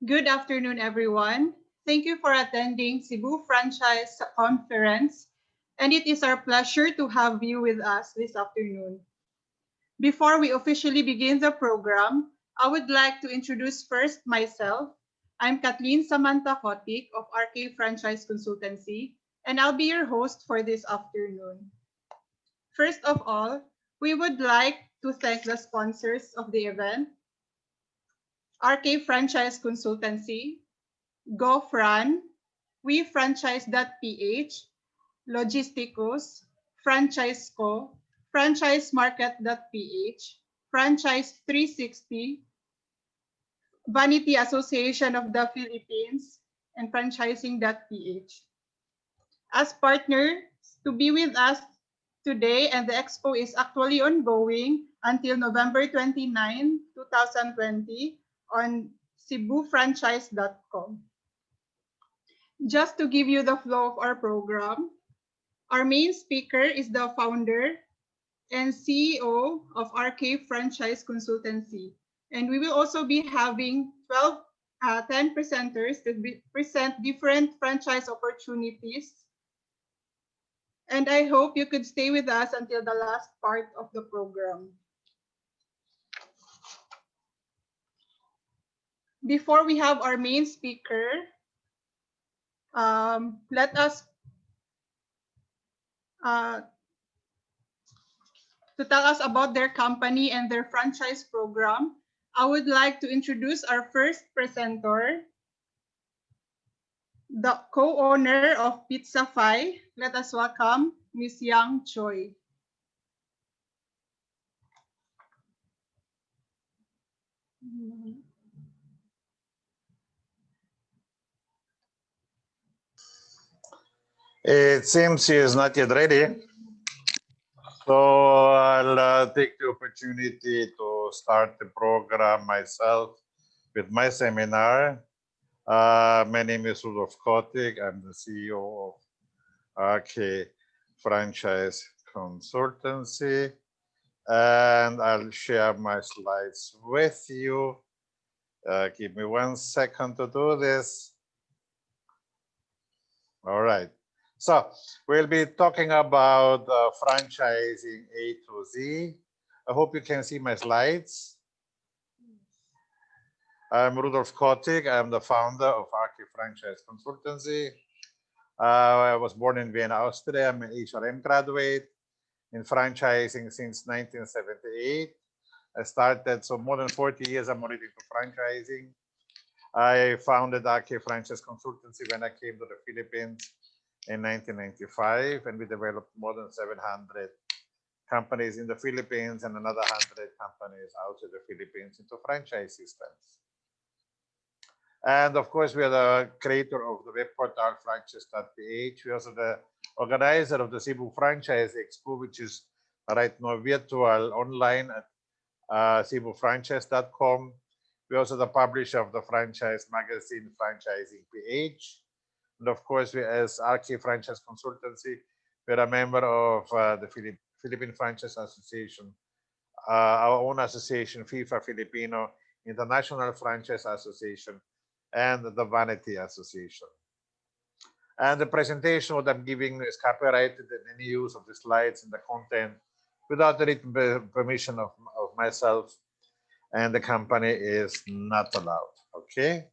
Good afternoon, everyone. Thank you for attending Cebu Franchise Conference, and it is our pleasure to have you with us this afternoon. Before we officially begin the program, I would like to introduce first myself. I'm Kathleen Samantha Kotik of RK Franchise Consultancy, and I'll be your host for this afternoon. First of all, we would like to thank the sponsors of the event, RK Franchise Consultancy, GoFran, WeFranchise.ph, Logisticos, FranchiseCo, FranchiseMarket.ph, Franchise 360, Vanity Association of the Philippines, and Franchising.ph. As partners to be with us today, and the expo is actually ongoing until November 29, 2020 on cebufranchise.com. Just to give you the flow of our program, our main speaker is the founder and CEO of RK Franchise Consultancy. And we will also be having 10 presenters to present different franchise opportunities. And I hope you could stay with us until the last part of the program. Before we have our main speaker, let us to tell us about their company and their franchise program. I would like to introduce our first presenter, the co-owner of Pizza Fi. Let us welcome Ms. Yang Choi. It seems she is not yet ready. So I'll take the opportunity to start the program myself with my seminar. My name is Rudolf Kotik. I'm the CEO of RK Franchise Consultancy. And I'll share my slides with you. Give me 1 second to do this. All right. So we'll be talking about franchising A to Z. I hope you can see my slides. I'm Rudolf Kotik. I'm the founder of RK Franchise Consultancy. I was born in Vienna, Austria. I'm an HRM graduate in franchising since 1978. I started, so more than 40 years I'm already into franchising. I founded RK Franchise Consultancy when I came to the Philippines in 1995, and we developed more than 700 companies in the Philippines and another 100 companies outside the Philippines into franchise systems. And of course, we are the creator of the web portal franchise.ph. We are also the organizer of the Cebu Franchise Expo, which is right now virtual online at cebufranchise.com. We're also the publisher of the franchise magazine Franchising PH. And of course, we, as RK Franchise Consultancy, we're a member of the Philippine Franchise Association, our own association, FIFA Filipino International Franchise Association, and the Vanity Association. And the presentation what I'm giving is copyrighted, and any use of the slides and the content without the written permission of myself and the company is not allowed. Okay.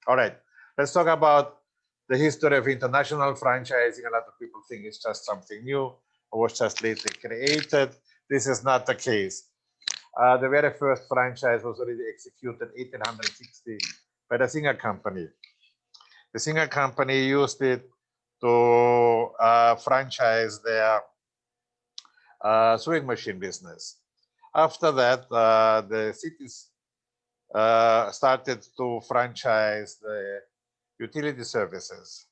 All right. Let's talk about the history of international franchising. A lot of people think it's just something new or was just lately created. This is not the case. The very first franchise was already executed in 1860 by the Singer Company. The Singer Company used it to franchise their sewing machine business. After that, the cities started to franchise the utility services.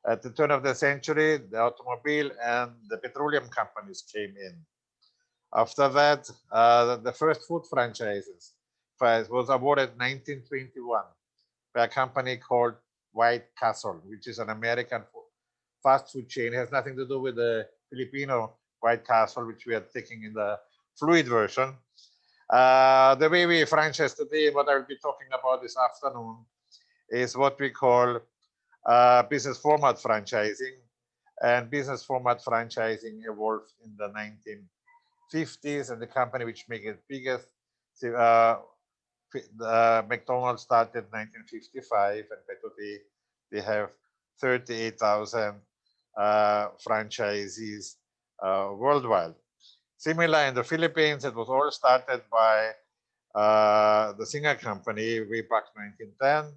At the turn of the century, the automobile and the petroleum companies came in. After that, the first food franchises was awarded in 1921 by a company called White Castle, which is an American fast food chain. It has nothing to do with the Filipino White Castle, which we are taking in the fluid version. The way we franchise today, what I will be talking about this afternoon, is what we call business format franchising. And business format franchising evolved in the 1950s, and the company which made it biggest, McDonald's started 1955, and by today they have 38,000 franchisees worldwide. Similar in the Philippines, it was all started by the Singer Company way back 1910.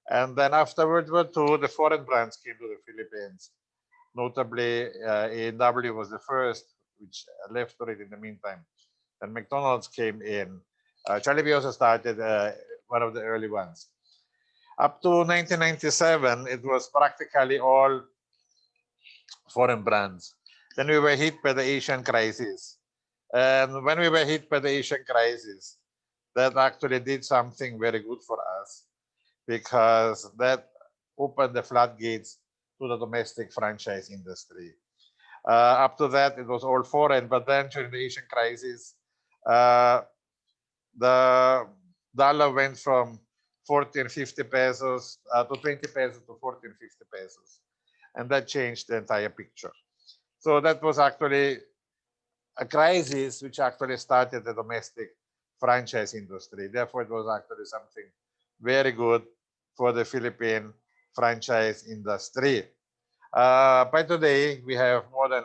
And then after World War II, the foreign brands came to the Philippines. Notably, A&W was the first, which left already in the meantime. And McDonald's came in. Jollibee also started one of the early ones. Up to 1997, it was practically all foreign brands. Then we were hit by the Asian crisis. And when we were hit by the Asian crisis, that actually did something very good for us, because that opened the floodgates to the domestic franchise industry. Up to that, it was all foreign, but then during the Asian crisis, the dollar went from 40 and 50 pesos to 20 pesos to 40 and 50 pesos. And that changed the entire picture. So that was actually a crisis which actually started the domestic franchise industry. Therefore, it was actually something very good for the Philippine franchise industry. By today, we have more than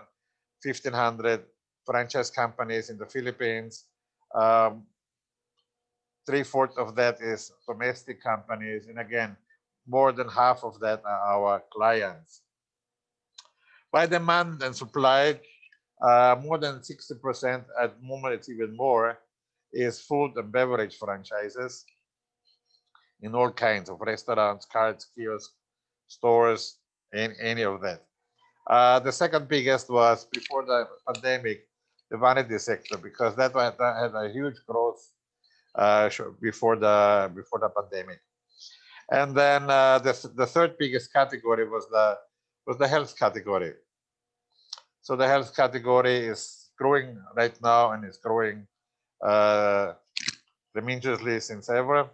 1,500 franchise companies in the Philippines. 3/4 of that is domestic companies. And again, more than half of that are our clients. By demand and supply, more than 60%, at the moment it's even more, is food and beverage franchises in all kinds of restaurants, carts, kiosks, stores, and any of that. The second biggest was, before the pandemic, the vanity sector, because that had a huge growth before the pandemic. And then the third biggest category was the health category. So the health category is growing right now, and it's growing tremendously since ever.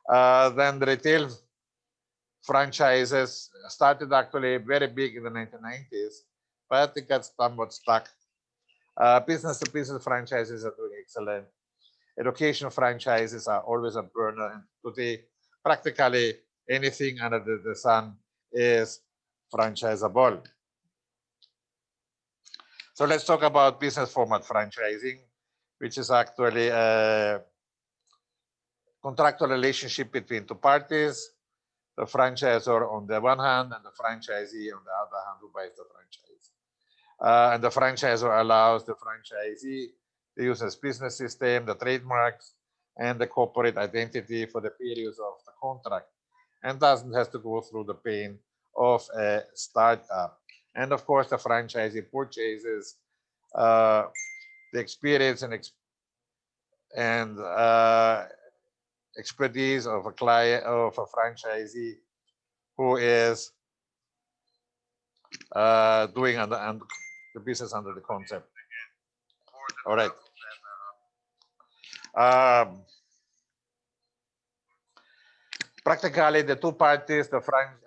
Then the retail franchises started actually very big in the 1990s, but it got somewhat stuck. Business-to-business franchises are doing excellent. Education franchises are always a burner, and today practically anything under the sun is franchisable. So let's talk about business format franchising, which is actually a contractual relationship between two parties, the franchisor on the one hand and the franchisee on the other hand, who buys the franchise. And the franchisor allows the franchisee to use his business system, the trademarks, and the corporate identity for the periods of the contract, and doesn't have to go through the pain of a startup. And of course, the franchisee purchases the experience and expertise of a client, of a franchisee who is doing the business under the concept. All right. Practically, the two parties,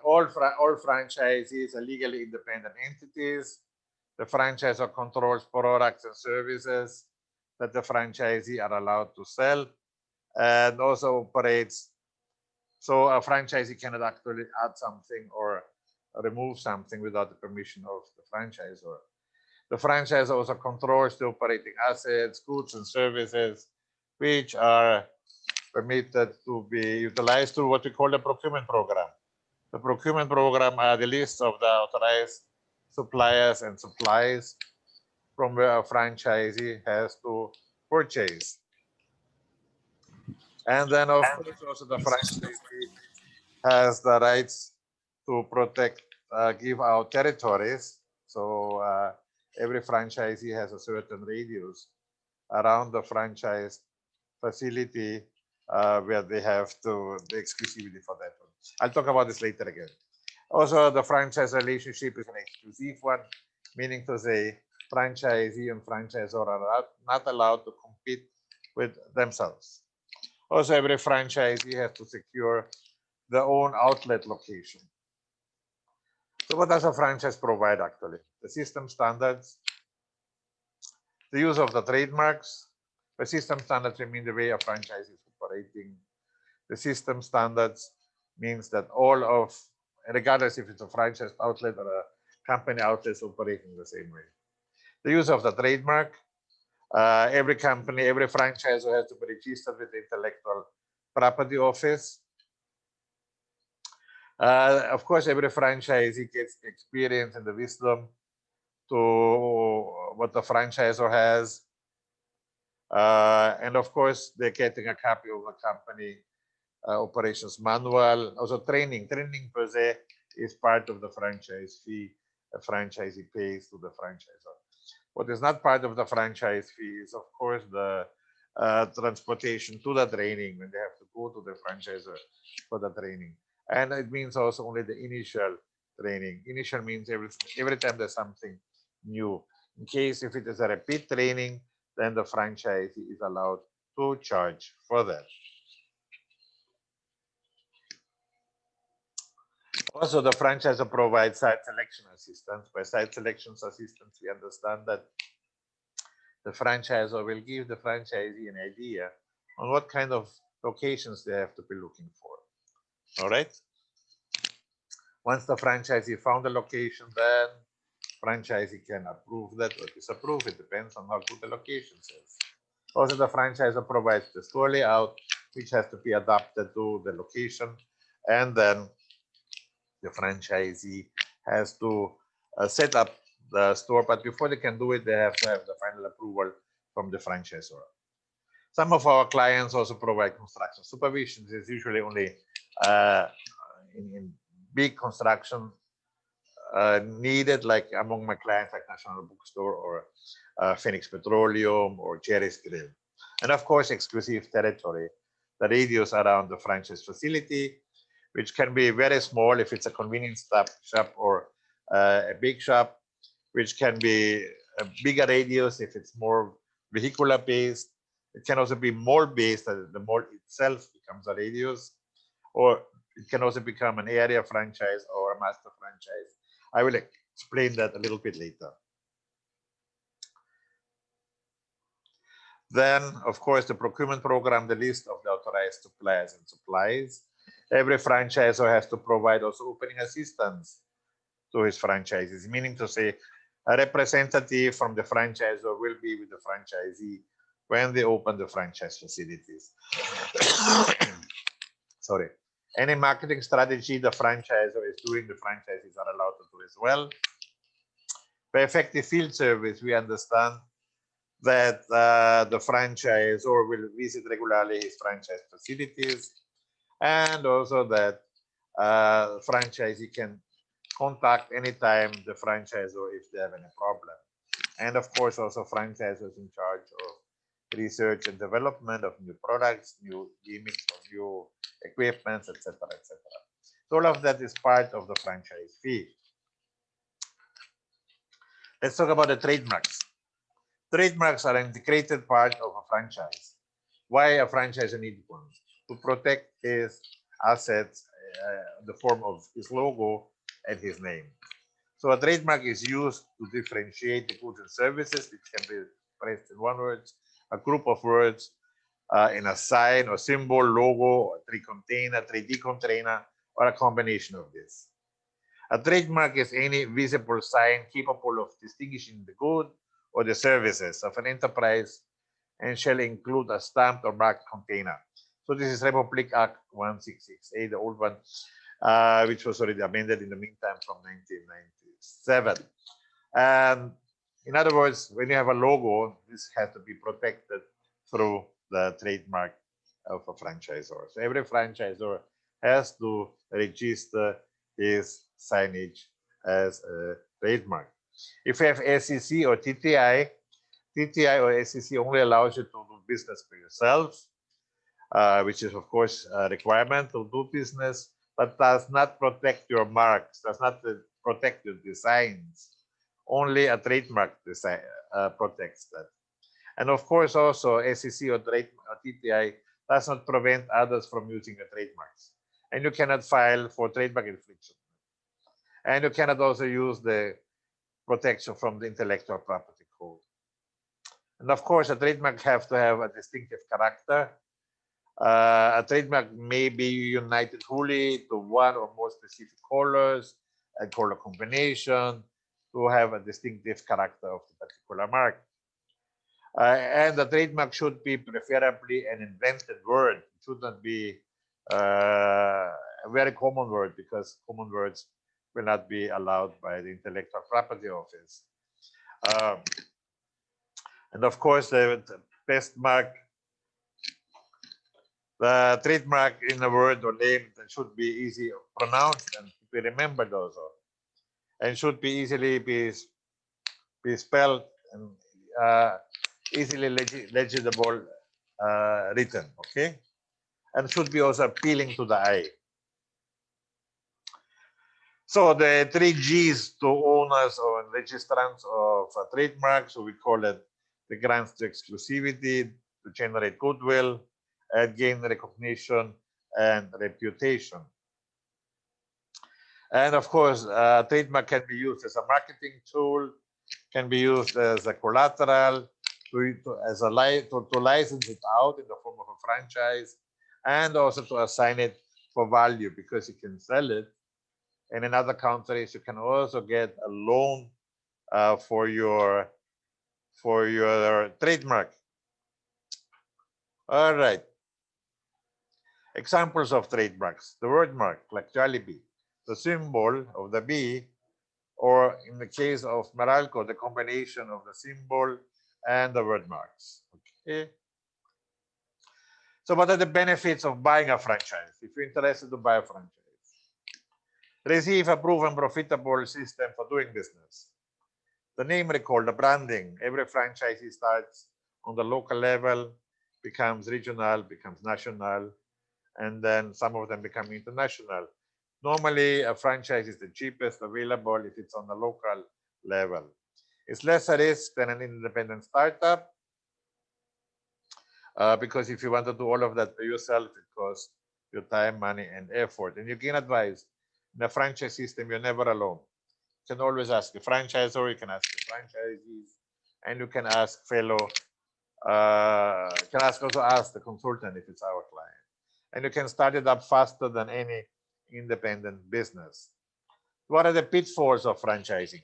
all franchisees are legally independent entities. The franchisor controls products and services that the franchisee are allowed to sell, and also operates. So a franchisee cannot actually add something or remove something without the permission of the franchisor. The franchisor also controls the operating assets, goods, and services, which are permitted to be utilized through what we call the procurement program. The procurement program are the list of the authorized suppliers and supplies from where a franchisee has to purchase. And then, of course, also the franchisee has the rights to protect, give out territories. So every franchisee has a certain radius around the franchise facility where they have the exclusivity for that one. I'll talk about this later again. Also, the franchise relationship is an exclusive one, meaning to say franchisee and franchisor are not allowed to compete with themselves. Also, every franchisee has to secure their own outlet location. So what does a franchise provide actually? The system standards, the use of the trademarks. The system standards mean the way a franchise is operating. The system standards means that all of, regardless if it's a franchise outlet or a company outlet, is operating the same way. The use of the trademark. Every company, every franchisor has to be registered with the Intellectual Property Office. Of course, every franchisee gets experience and the wisdom to what the franchisor has. And of course, they're getting a copy of the company operations manual. Also training. Training per se is part of the franchise fee a franchisee pays to the franchisor. What is not part of the franchise fee is, of course, the transportation to the training when they have to go to the franchisor for the training. And it means also only the initial training. Initial means every time there's something new. In case if it is a repeat training, then the franchisee is allowed to charge for that. Also, the franchisor provides site selection assistance. By site selection assistance, we understand that the franchisor will give the franchisee an idea on what kind of locations they have to be looking for. All right. Once the franchisee found the location, then franchisee can approve that or disapprove. It depends on how good the location is. Also, the franchisor provides the store layout, which has to be adapted to the location, and then the franchisee has to set up the store. But before they can do it, they have to have the final approval from the franchisor. Some of our clients also provide construction supervision. It's usually only in big construction needed, like among my clients, like National Bookstore or Phoenix Petroleum or Jerry's Grill. And of course, exclusive territory, the radius around the franchise facility, which can be very small if it's a convenience shop or a big shop, which can be a bigger radius if it's more vehicular based. It can also be mall based, the mall itself becomes a radius, or it can also become an area franchise or a master franchise. I will explain that a little bit later. Then, of course, the procurement program, the list of the authorized suppliers and supplies. Every franchisor has to provide also opening assistance to his franchises, meaning to say a representative from the franchisor will be with the franchisee when they open the franchise facilities. Sorry. Any marketing strategy the franchisor is doing, the franchisees are allowed to do as well. By effective field service, we understand that the franchisor will visit regularly his franchise facilities, and also that franchisee can contact anytime the franchisor if they have any problem. And of course, also franchisors in charge of research and development of new products, new gimmicks, or new equipments, etc., etc. So all of that is part of the franchise fee. Let's talk about the trademarks. Trademarks are an integrated part of a franchise. Why a franchisor needs one? To protect his assets, the form of his logo and his name. So a trademark is used to differentiate the goods and services, which can be expressed in one word, a group of words, in a sign or symbol, logo, or 3D container, or a combination of this. A trademark is any visible sign capable of distinguishing the good or the services of an enterprise and shall include a stamped or marked container. So this is Republic Act 166A, the old one, which was already amended in the meantime from 1997. And in other words, when you have a logo, this has to be protected through the trademark of a franchisor. So every franchisor has to register his signage as a trademark. If you have SEC or TTI, TTI or SEC only allows you to do business for yourself, which is of course a requirement to do business, but does not protect your marks, does not protect your designs. Only a trademark design protects that. And of course also SEC or TTI does not prevent others from using the trademarks. and you cannot file for trademark infringement. And you cannot also use the protection from the intellectual property code. And of course, a trademark has to have a distinctive character. A trademark may be united wholly to one or more specific colors and color combination to have a distinctive character of the particular mark. And the trademark should be preferably an invented word. It should not be a very common word, because common words will not be allowed by the Intellectual Property Office. And of course, the best mark, the trademark in a word or name that should be easy pronounced and be remembered also, and should be easily be spelled and easily legible written, okay, and should be also appealing to the eye. So the 3 G's to owners or registrants of trademarks, so we call it the grants to exclusivity, to generate goodwill, and gain recognition and reputation. And of course, trademark can be used as a marketing tool, can be used as a collateral, to license it out in the form of a franchise, and also to assign it for value, because you can sell it. And in other countries, you can also get a loan for your trademark. All right. Examples of trademarks: the word mark, like Jollibee, the symbol of the bee, or in the case of Meralco, the combination of the symbol and the word marks. Okay. So what are the benefits of buying a franchise? If you're interested to buy a franchise, receive a proven profitable system for doing business. The name recall, the branding. Every franchisee starts on the local level, becomes regional, becomes national, and then some of them become international. Normally, a franchise is the cheapest available if it's on the local level. It's less a risk than an independent startup, because if you want to do all of that by yourself, it costs your time, money, and effort. And you can advise, in a franchise system, you're never alone. You can always ask the franchisor, you can ask the franchisees, and you can ask you can also ask the consultant if it's our client. And you can start it up faster than any independent business. What are the pitfalls of franchising?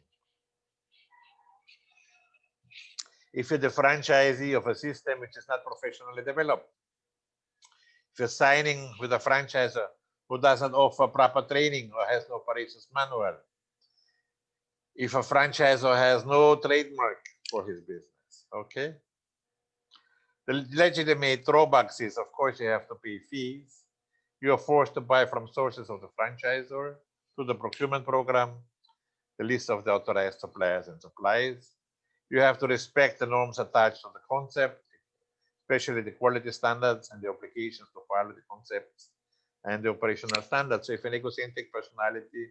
If you're the franchisee of a system which is not professionally developed, if you're signing with a franchisor who doesn't offer proper training or has no operations manual, if a franchisor has no trademark for his business, okay? The legitimate drawbacks is, of course, you have to pay fees. You are forced to buy from sources of the franchisor through the procurement program, the list of the authorized suppliers and supplies. You have to respect the norms attached to the concept, especially the quality standards and the obligations to follow the concepts and the operational standards. So if you're an egocentric personality,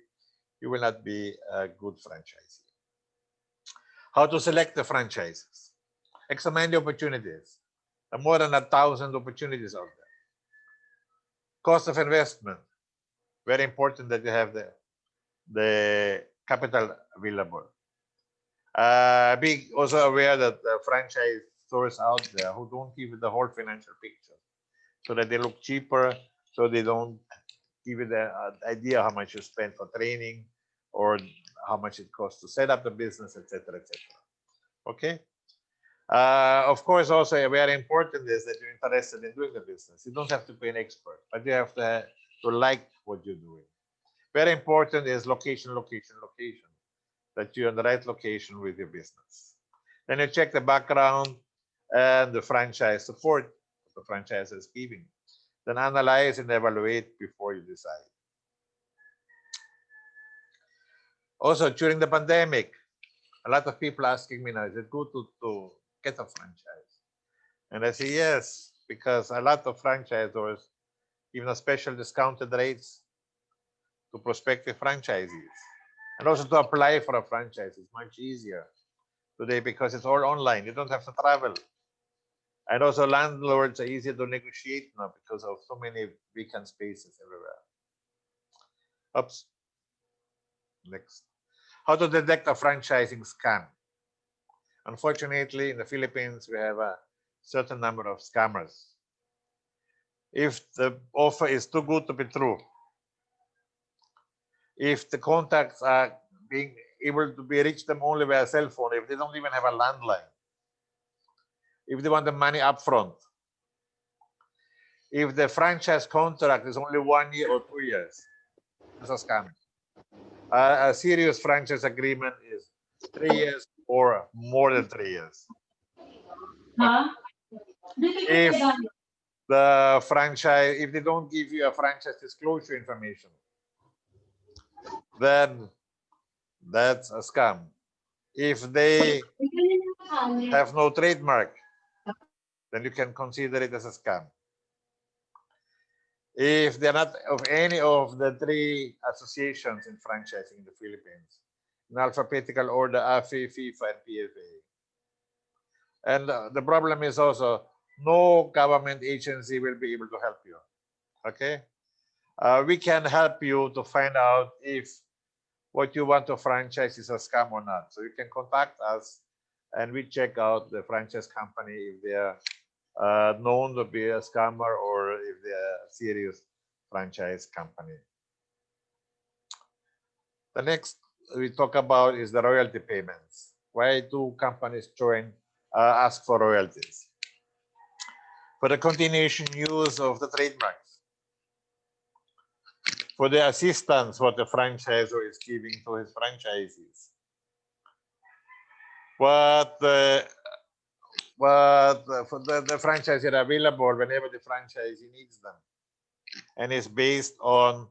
you will not be a good franchisee. How to select the franchises? Examine the opportunities. There are more than 1,000 opportunities out there. Cost of investment. Very important that you have the capital available. Be also aware that the franchise stores out there who don't give you the whole financial picture, so that they look cheaper, so they don't give you the idea how much you spend for training or how much it costs to set up the business, etc., etc. Okay. Of course, also very important is that you're interested in doing the business. You don't have to be an expert, but you have to like what you're doing. Very important is location, location, location, that you're in the right location with your business. Then you check the background and the franchise support that the franchise is giving. Then analyze and evaluate before you decide. Also, during the pandemic, a lot of people asking me now, is it good to get a franchise? And I say yes, because a lot of franchisors give a special discounted rates to prospective franchisees. And also to apply for a franchise is much easier today because it's all online. You don't have to travel. And also landlords are easier to negotiate now because of so many vacant spaces everywhere. Oops. Next. How to detect a franchising scam? Unfortunately, in the Philippines, we have a certain number of scammers. If the offer is too good to be true, if the contacts are being able to be reached them only via cell phone, if they don't even have a landline, if they want the money upfront, if the franchise contract is only 1 year or 2 years, that's a scam. A serious franchise agreement is 3 years or more than 3 years. If the franchise, if they don't give you a franchise disclosure information, then that's a scam. If they have no trademark, then you can consider it as a scam. If they're not of any of the 3 associations in franchising in the Philippines, in alphabetical order, AFI, FIFA, and PFA. And the problem is also no government agency will be able to help you. Okay? We can help you to find out if what you want to franchise is a scam or not. So you can contact us and we check out the franchise company if they are known to be a scammer or if they are a serious franchise company. The next we talk about is the royalty payments. Why do companies ask for royalties? For the continuation use of the trademarks, for the assistance what the franchisor is giving to his franchisees, what for the franchises are available whenever the franchisee needs them, and it's based on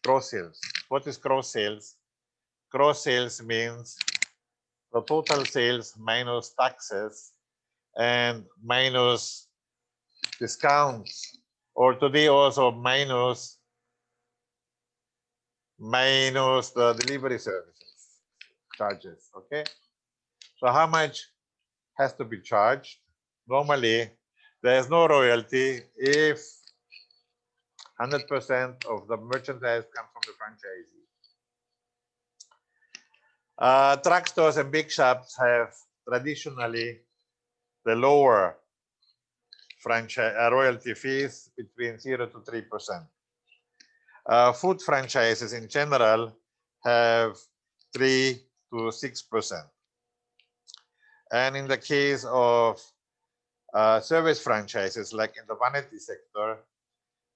gross sales. What is gross sales? Gross sales means the total sales minus taxes and minus discounts, or today also minus the delivery services charges. Okay, so how much has to be charged? Normally there is no royalty if 100% of the merchandise comes from the franchisee. Truck stores and big shops have traditionally the lower royalty fees between 0 to 3%. Food franchises in general have 3 to 6%. And in the case of service franchises, like in the vanity sector,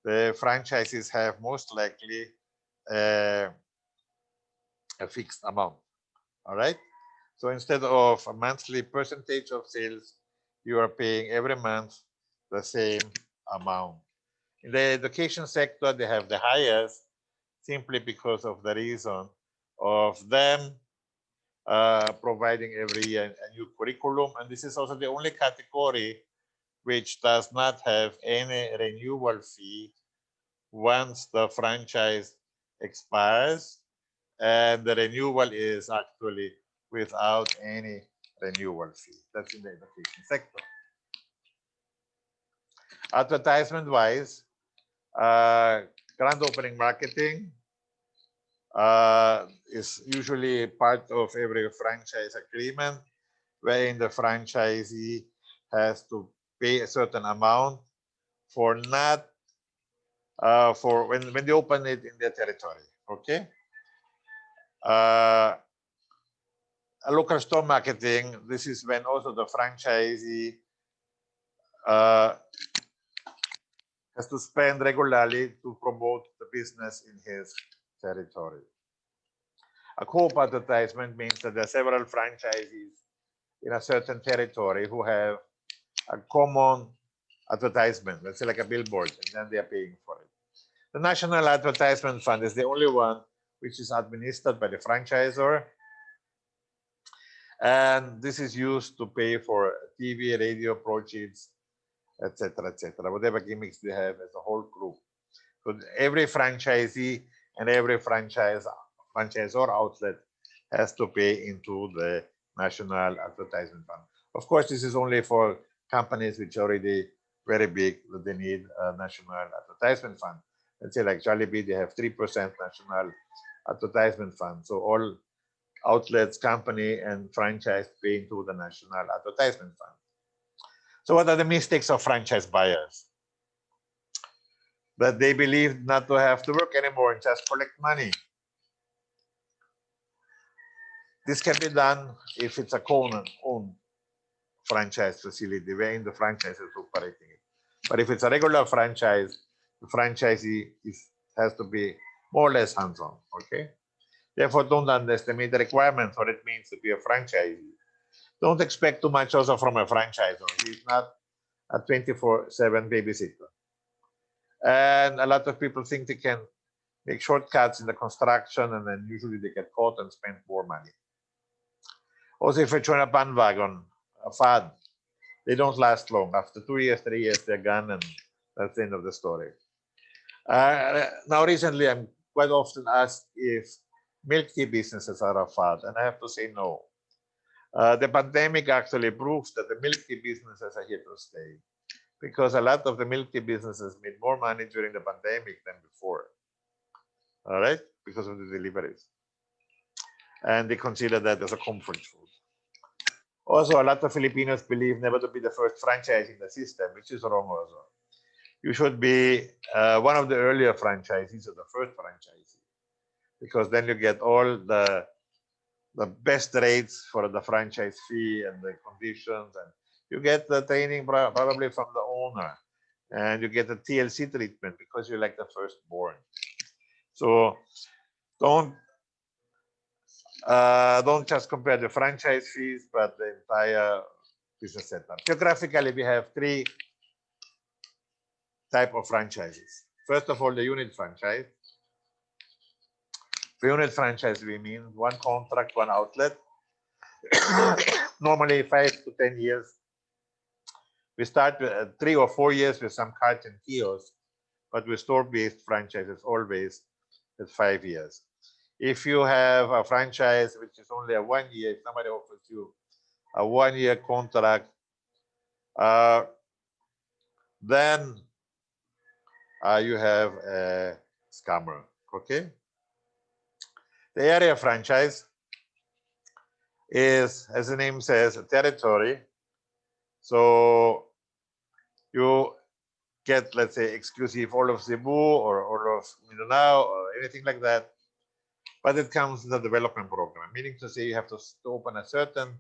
the franchises have most likely a fixed amount. All right. So instead of a monthly percentage of sales, you are paying every month the same amount. In the education sector, they have the highest simply because of the reason of them providing every year a new curriculum. And this is also the only category which does not have any renewal fee once the franchise expires, and the renewal is actually without any renewal fee. That's in the education sector. Advertisement wise, grand opening marketing is usually part of every franchise agreement, wherein the franchisee has to pay a certain amount for not for when they open it in their territory. Okay. A local store marketing, this is when also the franchisee has to spend regularly to promote the business in his territory. A co-op advertisement means that there are several franchisees in a certain territory who have a common advertisement, let's say like a billboard, and then they are paying for it. The National Advertisement Fund is the only one which is administered by the franchisor, and this is used to pay for TV, radio, proceeds, etc., whatever gimmicks they have as a whole group. So every franchisee and every franchisor outlet has to pay into the National Advertisement Fund. Of course, this is only for companies which are already very big, that they need a National Advertisement Fund. let's say like Jollibee, they have 3% national advertisement fund. So all outlets, company, and franchise pay into the national advertisement fund. So what are the mistakes of franchise buyers? That they believe not to have to work anymore and just collect money. This can be done if it's a owned franchise facility wherein the franchise is operating it. But if it's a regular franchise, the franchisee has to be more or less hands-on, okay? Therefore, don't underestimate the requirements, what it means to be a franchisee. Don't expect too much also from a franchisor. He's not a 24/7 babysitter. And a lot of people think they can make shortcuts in the construction, and then usually they get caught and spend more money. Also, if you join a bandwagon, a fad, they don't last long. After 2 years, 3 years, they're gone, and that's the end of the story. Now, recently, I'm quite often asked if milk tea businesses are a fad, and I have to say no. The pandemic actually proves that the milk tea businesses are here to stay, because a lot of the milk tea businesses made more money during the pandemic than before. All right, because of the deliveries, and they consider that as a comfort food. Also, a lot of Filipinos believe never to be the first franchise in the system, which is wrong also. You should be one of the earlier franchisees or the first franchisee, because then you get all the best rates for the franchise fee and the conditions, and you get the training probably from the owner, and you get the TLC treatment because you're like the firstborn. So don't just compare the franchise fees, but the entire business setup. Geographically, we have 3 types of franchises. First of all, the unit franchise. For unit franchise, we mean one contract, one outlet. Normally 5 to 10 years. We start with 3 or 4 years with some carts and kiosks, but with store-based franchises always at 5 years. If you have a franchise which is only a 1 year, if somebody offers you a 1-year contract, then you have a scammer, okay? The area franchise is, as the name says, a territory. So you get, let's say, exclusive all of Cebu or all of Mindanao or anything like that. But it comes with a development program, meaning to say you have to open a certain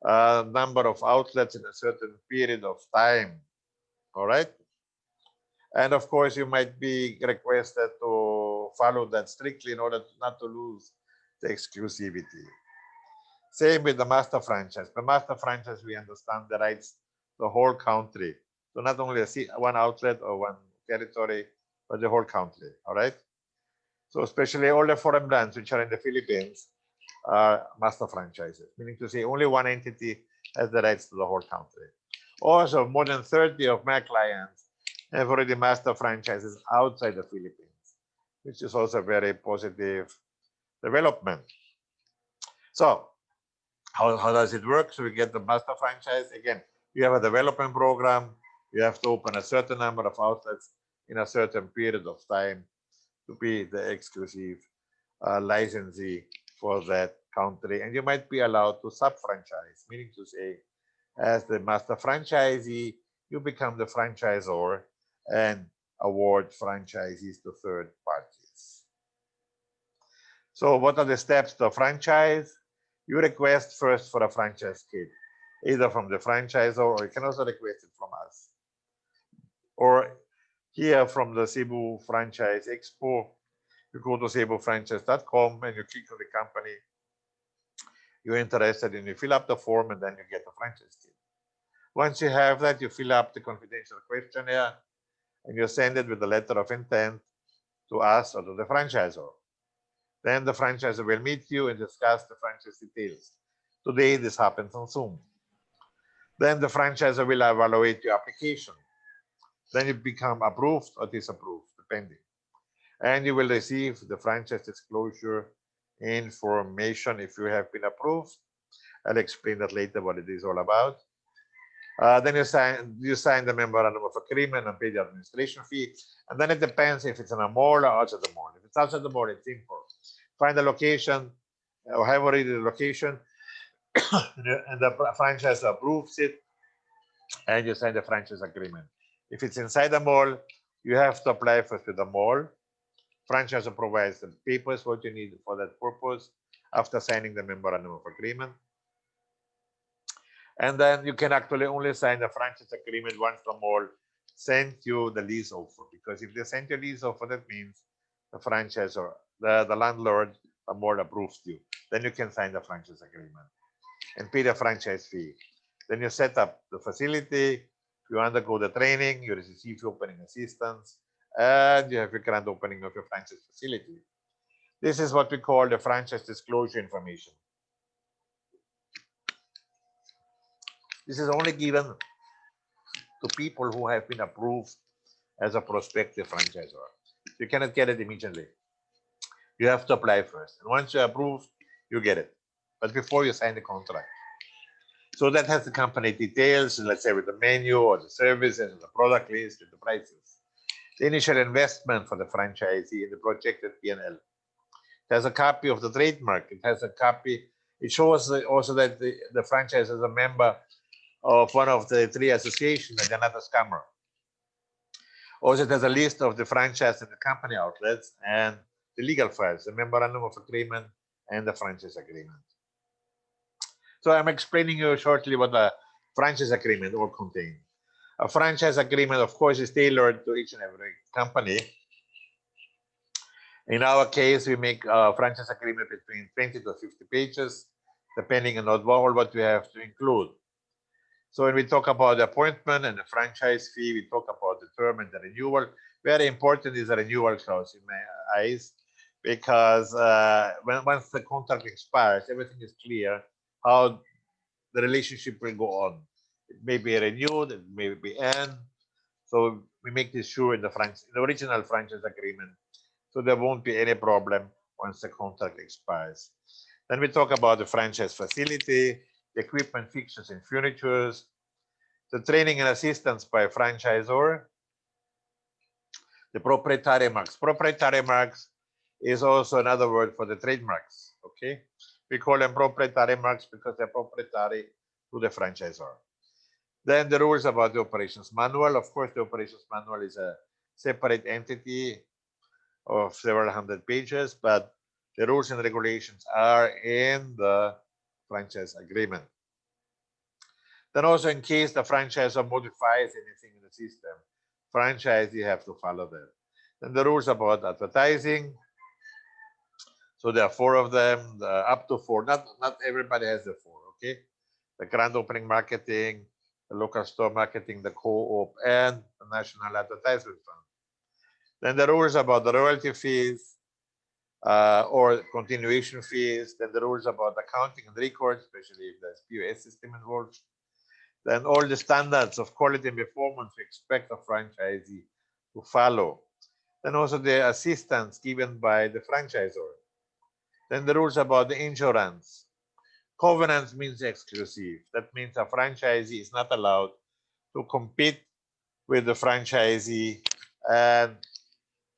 number of outlets in a certain period of time. All right. And of course, you might be requested to follow that strictly in order not to lose the exclusivity. Same with the master franchise. The master franchise, we understand the rights to the whole country. So not only one outlet or one territory, but the whole country. All right. So especially all the foreign brands which are in the Philippines are master franchises, meaning to say only one entity has the rights to the whole country. Also, more than 30 of my clients have already master franchises outside the Philippines, which is also a very positive development. So how does it work? So we get the master franchise. Again, you have a development program. You have to open a certain number of outlets in a certain period of time to be the exclusive licensee for that country. And you might be allowed to sub-franchise, meaning to say, as the master franchisee, you become the franchisor and award franchisees to third parties. So what are the steps to franchise? You request first for a franchise kit, either from the franchisor, or you can also request it from us. Or here from the Cebu Franchise Expo, you go to cebufranchise.com and you click on the company you're interested in, you fill up the form, and then you get a franchise kit. Once you have that, you fill up the confidential questionnaire and you send it with a letter of intent to us or to the franchisor. Then the franchisor will meet you and discuss the franchise details. Today, this happens on Zoom. Then the franchisor will evaluate your application. Then you become approved or disapproved, depending. And you will receive the franchise disclosure information if you have been approved. I'll explain that later what it is all about. Then you sign the memorandum of agreement and pay the administration fee. And then it depends if it's in a mall or outside the mall. If it's outside the mall, it's simple. Find the location or have already the location, and the franchise approves it, and you sign the franchise agreement. If it's inside the mall, you have to apply first with the mall. Franchisor provides the papers what you need for that purpose after signing the memorandum of agreement. And then you can actually only sign the franchise agreement once the mall sent you the lease offer. Because if they sent you a lease offer, that means the franchisor, the landlord, the mall approved you. Then you can sign the franchise agreement and pay the franchise fee. Then you set up the facility, you undergo the training, you receive your opening assistance, and you have your grand opening of your franchise facility. This is what we call the franchise disclosure information. This is only given to people who have been approved as a prospective franchisor. You cannot get it immediately. You have to apply first. And once you're approved, you get it. But before you sign the contract. So that has the company details, let's say with the menu or the services and the product list and the prices. The initial investment for the franchisee and the projected P&L. It has a copy of the trademark. It has a copy. It shows also that the franchise is a member of one of the 3 associations and they're not a scammer. Also, it has a list of the franchise and the company outlets and the legal files, the memorandum of agreement and the franchise agreement. So I'm explaining you shortly what the franchise agreement all contains. A franchise agreement, of course, is tailored to each and every company. In our case, we make a franchise agreement between 20 to 50 pages, depending on what we have to include. So when we talk about the appointment and the franchise fee, we talk about the term and the renewal. Very important is the renewal clause in my eyes, because once the contract expires, everything is clear how the relationship will go on. It may be renewed, it may be end. So we make this sure in the original franchise agreement, so there won't be any problem once the contract expires. Then we talk about the franchise facility, the equipment, fixtures, and furnitures, the training and assistance by franchisor, the proprietary marks. Proprietary marks is also another word for the trademarks. Okay, we call them proprietary marks because they're proprietary to the franchisor. Then the rules about the operations manual. Of course, the operations manual is a separate entity of several hundred pages, but the rules and regulations are in the franchise agreement. Then also, in case the franchisor modifies anything in the system, franchisee have to follow that. Then the rules about advertising. So there are 4 of them, up to 4. Not everybody has the 4. Okay, the grand opening marketing, the local store marketing, the co-op, and the national advertisement fund. Then the rules about the royalty fees or continuation fees. Then the rules about accounting and records, especially if there's POS system involved. Then all the standards of quality and performance we expect a franchisee to follow. Then also the assistance given by the franchisor. Then the rules about the insurance. Covenants means exclusive. That means a franchisee is not allowed to compete with the franchisee, and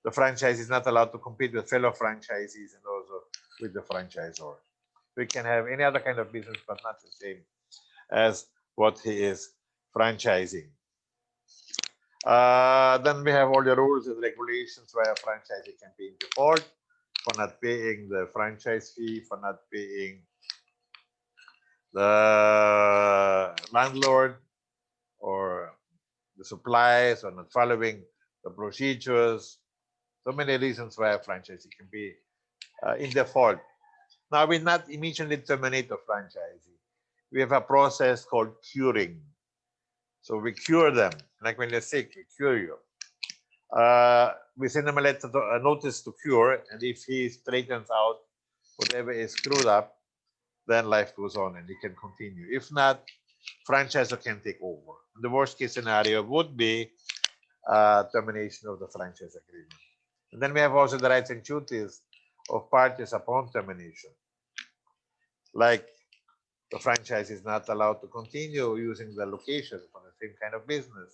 the franchisee is not allowed to compete with fellow franchisees and also with the franchisor. We can have any other kind of business, but not the same as what he is franchising. Then we have all the rules and regulations where a franchisee can be in default for not paying the franchise fee, for not paying the landlord or the supplies, or not following the procedures. So many reasons why a franchisee can be in default. Now, we not immediately terminate the franchisee. We have a process called curing. So we cure them, like when they're sick, we cure you. We send them a notice to cure, and if he straightens out whatever is screwed up, then life goes on and he can continue. If not, franchisor can take over. The worst case scenario would be termination of the franchise agreement. And then we have also the rights and duties of parties upon termination, like the franchise is not allowed to continue using the location for the same kind of business.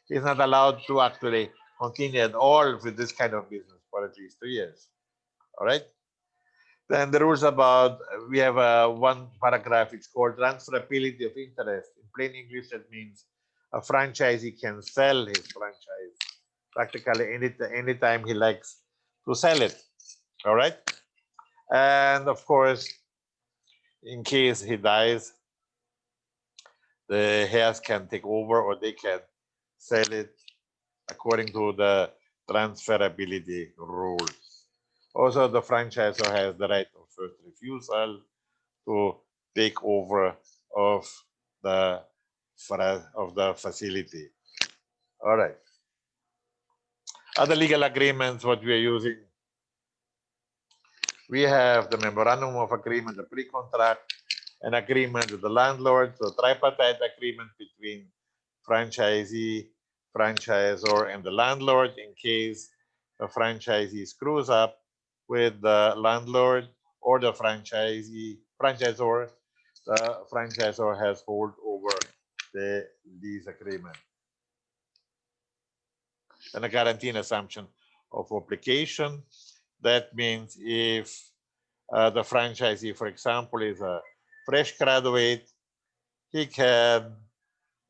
He's not allowed to actually continue at all with this kind of business for at least 2 years. All right. Then the rules about, we have one paragraph, it's called transferability of interest. In plain English, that means a franchisee can sell his franchise practically anytime he likes to sell it. All right. And of course, in case he dies, the heirs can take over or they can sell it according to the transferability rules. Also, the franchisor has the right of first refusal to take over of the facility. All right. Other legal agreements, what we are using, we have the Memorandum of Agreement, the pre-contract, an agreement with the landlord, so tripartite agreement between franchisee, franchisor, and the landlord in case the franchisee screws up with the landlord or the franchisor, the franchisor has hold over the lease agreement. And a guarantee and assumption of obligation. That means if the franchisee, for example, is a fresh graduate, the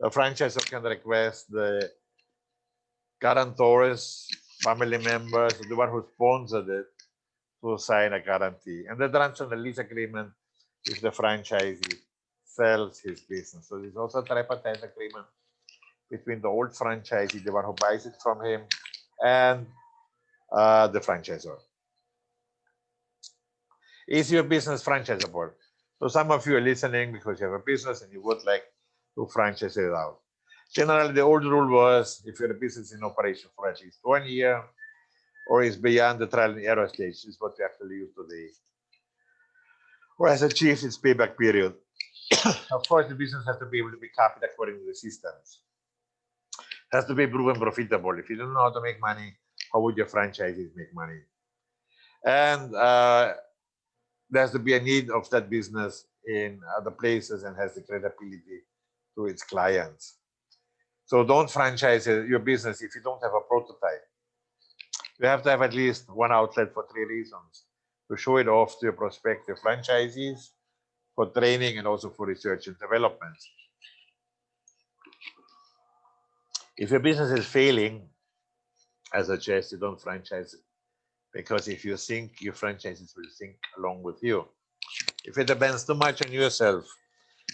franchisor can request the guarantors, family members, the one who sponsored it, to sign a guarantee. And that runs on the lease agreement if the franchisee sells his business. So there's also a tripartite agreement between the old franchisee, the one who buys it from him, and the franchisor. Is your business franchisable? So some of you are listening because you have a business and you would like to franchise it out. Generally, the old rule was if you're a business in operation for at least 1 year or is beyond the trial and error stage, is what we actually use today, or has achieved its payback period. Of course, the business has to be able to be copied according to the systems. It has to be proven profitable. If you don't know how to make money, how would your franchisees make money? And there has to be a need of that business in other places and has the credibility to its clients. So don't franchise your business if you don't have a prototype. You have to have at least one outlet for 3 reasons: to show it off to your prospective franchisees, for training, and also for research and development. If your business is failing, I suggest you don't franchise it, because if you sink, your franchises will sink along with you. If it depends too much on yourself,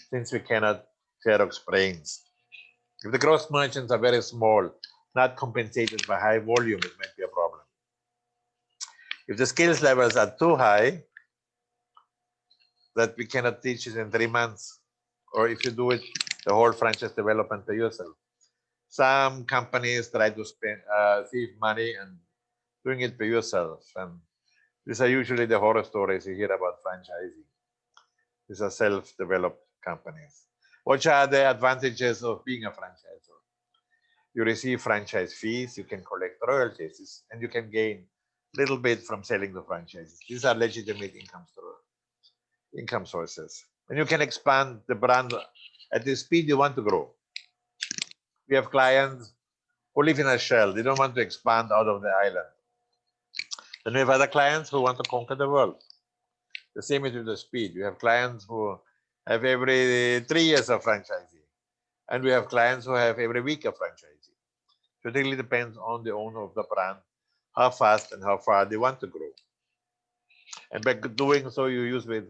since we cannot Xerox brains. If the gross margins are very small, not compensated by high volume, it might be a problem. If the skills levels are too high, that we cannot teach it in 3 months, or if you do it, the whole franchise development by yourself. Some companies try to save money and doing it by yourself. And these are usually the horror stories you hear about franchising. These are self-developed companies. What are the advantages of being a franchisor? You receive franchise fees, you can collect royalties, and you can gain a little bit from selling the franchises. These are legitimate income sources. And you can expand the brand at the speed you want to grow. We have clients who live in a shell. They don't want to expand out of the island. Then we have other clients who want to conquer the world. The same is with the speed. We have clients who have every 3 years a franchisee. And we have clients who have every week a franchisee. So it really depends on the owner of the brand, how fast and how far they want to grow. And by doing so, you use with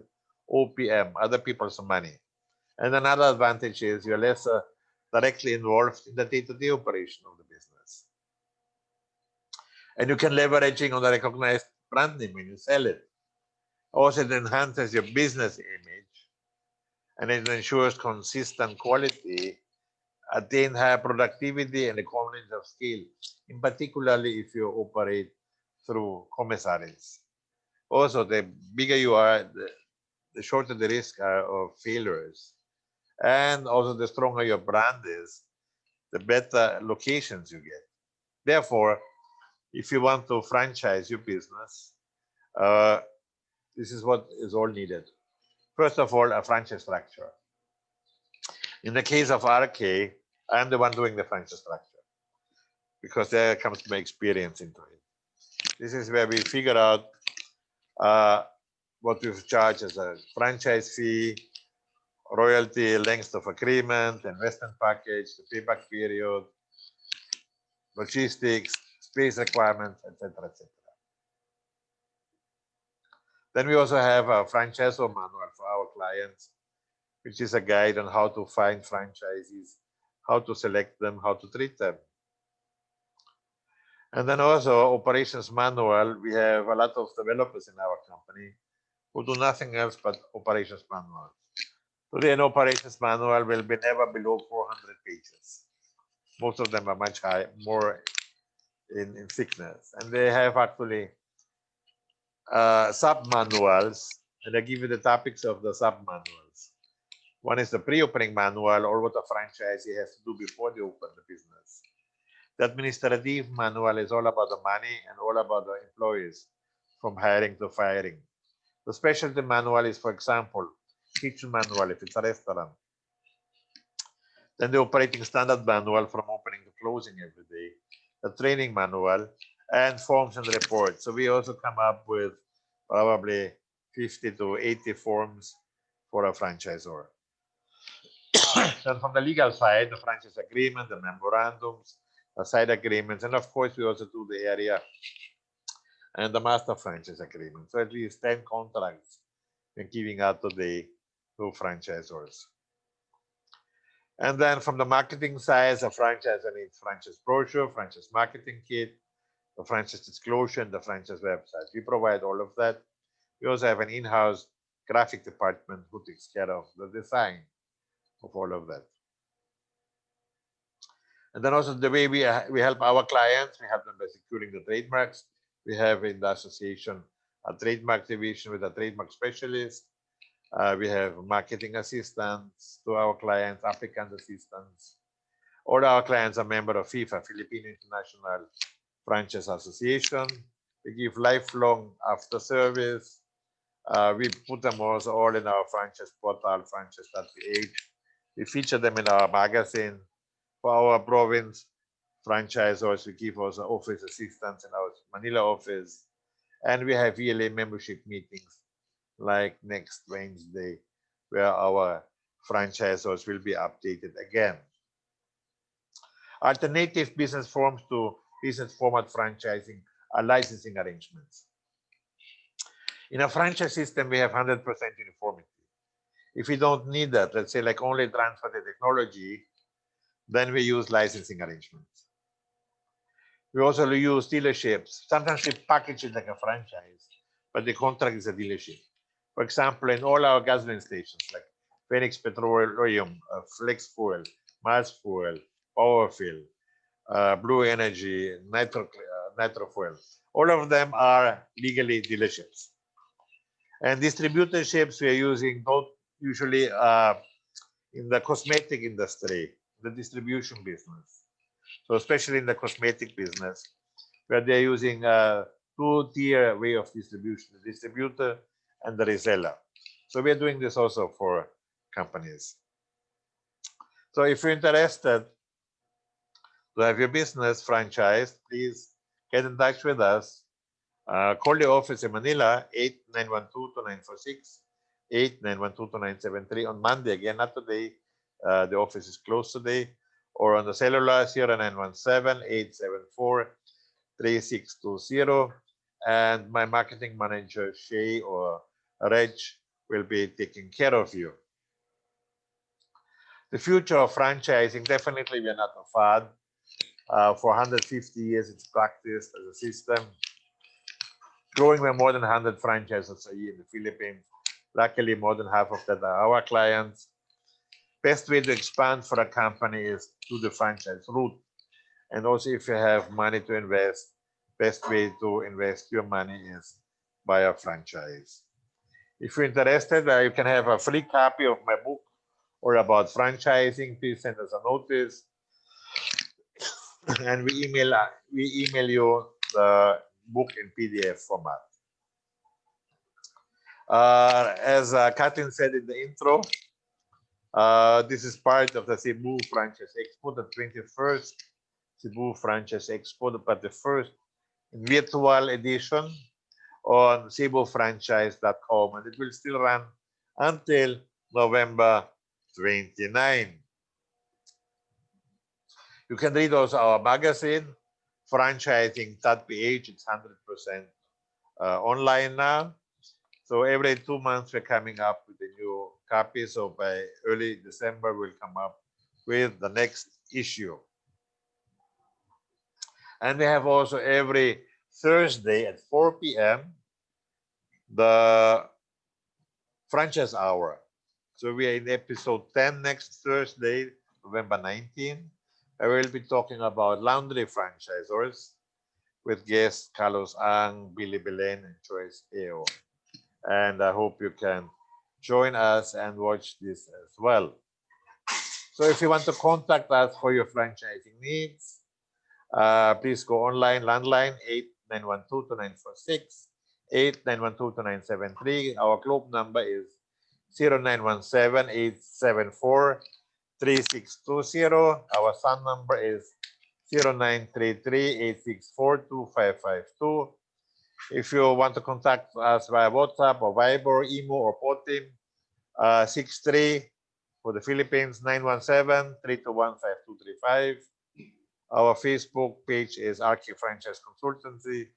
OPM, other people's money. And another advantage is you're less directly involved in the day-to-day operation of the business. And you can leveraging on the recognized brand name when you sell it. Also, it enhances your business image and it ensures consistent quality, attain higher productivity and economies of scale, in particularly if you operate through commissaries. Also, the bigger you are, the shorter the risk of failures. And also, the stronger your brand is, the better locations you get. Therefore, if you want to franchise your business, this is what is all needed. First of all, a franchise structure. In the case of RK, I'm the one doing the franchise structure because there comes my experience into it. This is where we figure out what we charge as a franchise fee, royalty, length of agreement, investment package, the payback period, logistics, space requirements, etc., etc. Then we also have a franchisor manual for our clients, which is a guide on how to find franchisees, how to select them, how to treat them. And then also operations manual. We have a lot of developers in our company who do nothing else but operations manual. Today, an operations manual will be never below 400 pages. Most of them are much higher, more in thickness. And they have actually sub-manuals, and I give you the topics of the sub-manuals. One is the pre-opening manual, or what a franchisee has to do before they open the business. The administrative manual is all about the money and all about the employees, from hiring to firing. The specialty manual is, for example, kitchen manual if it's a restaurant. Then the operating standard manual from opening to closing every day, the training manual, and forms and reports. So we also come up with probably 50 to 80 forms for a franchisor. Then from the legal side, the franchise agreement, the memorandums, the side agreements, and of course we also do the area and the master franchise agreement. So at least 10 contracts we're giving out today to franchisors. And then from the marketing side, the franchisor needs franchise brochure, franchise marketing kit, the franchise disclosure, and the franchise website. We provide all of that. We also have an in-house graphic department who takes care of the design of all of that. And then also the way we help our clients, we help them by securing the trademarks. We have in the association a trademark division with a trademark specialist. We have marketing assistants to our clients, applicant assistants. All our clients are members of FIFA, Filipino International Franchise Association. We give lifelong after service. We put them also all in our franchise portal, franchise.ph. We feature them in our magazine. For our province franchisors, we give also office assistants in our Manila office. And we have yearly membership meetings like next Wednesday, where our franchisors will be updated again. Alternative business forms to business format franchising are licensing arrangements. In a franchise system, we have 100% uniformity. If we don't need that, let's say like only transfer the technology, then we use licensing arrangements. We also use dealerships. Sometimes we package it like a franchise, but the contract is a dealership. For example, in all our gasoline stations, like Phoenix Petroleum, Flex Fuel, Mars Fuel, Power Fill, Blue Energy, Nitro Fuel, all of them are legally dealerships. And distributorships we are using both usually in the cosmetic industry, the distribution business. So especially in the cosmetic business, where they're using a two-tier way of distribution, the distributor and the reseller. So we're doing this also for companies. So if you're interested to have your business franchised, please get in touch with us. Call the office in Manila, 8912-2946, 8912-2973 on Monday. Again, not today. The office is closed today. Or on the cellular, 0917-874-3620. And my marketing manager, Shay or Reg, will be taking care of you. The future of franchising, definitely we are not a fad. For 150 years, it's practiced as a system. Growing by more than 100 franchises a year in the Philippines. Luckily, more than half of that are our clients. Best way to expand for a company is through the franchise route. And also, if you have money to invest, best way to invest your money is by a franchise. If you're interested, you can have a free copy of my book or about franchising. Please send us a notice. And we email you the book in PDF format. As Kathleen said in the intro, This is part of the Cebu Franchise Expo, the 21st Cebu Franchise Expo, but the first virtual edition on cebufranchise.com, and it will still run until November 29. You can read also our magazine, franchising.ph. It's 100% online now. So every 2 months, we're coming up with a new copy. So by early December, we'll come up with the next issue. And we have also every Thursday at 4 p.m. the franchise hour. So we are in episode 10 next Thursday, November 19. I will be talking about laundry franchisors with guests Carlos Ang, Billy Belen, and Joyce Eo. And I hope you can join us and watch this as well. So if you want to contact us for your franchising needs, please go online, landline 8912-2946, 8912-2973. Our globe number is 0917-874-3620. Our SUN number is 0933-864-2552. If you want to contact us via WhatsApp or Viber, Imo, or Potim, 63 for the Philippines, 917-321-5235. Our Facebook page is RK Franchise Consultancy,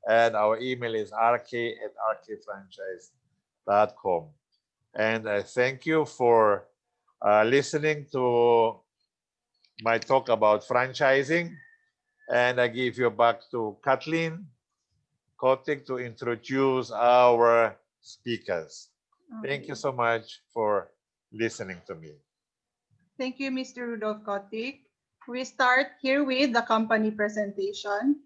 and our email is rk@rkfranchise.com. And I thank you for listening to my talk about franchising. And I give you back to Kathleen Kotik to introduce our speakers. Thank you so much for listening to me. Thank you, Mr. Rudolf Kotik. We start here with the company presentation.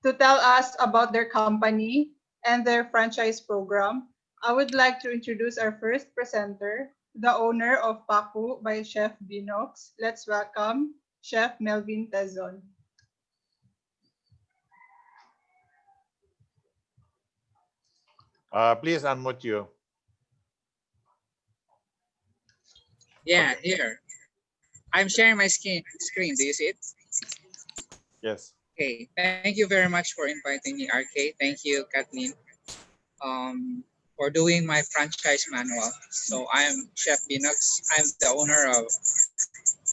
To tell us about their company and their franchise program, I would like to introduce our first presenter, the owner of Paku by Chef Binox. Let's welcome Chef Melvin Tezon. Please unmute you. Yeah, here. I'm sharing my screen. Do you see it? Yes. Okay. Thank you very much for inviting me, RK. Thank you, Kathleen, for doing my franchise manual. So I'm Chef Binox. I'm the owner of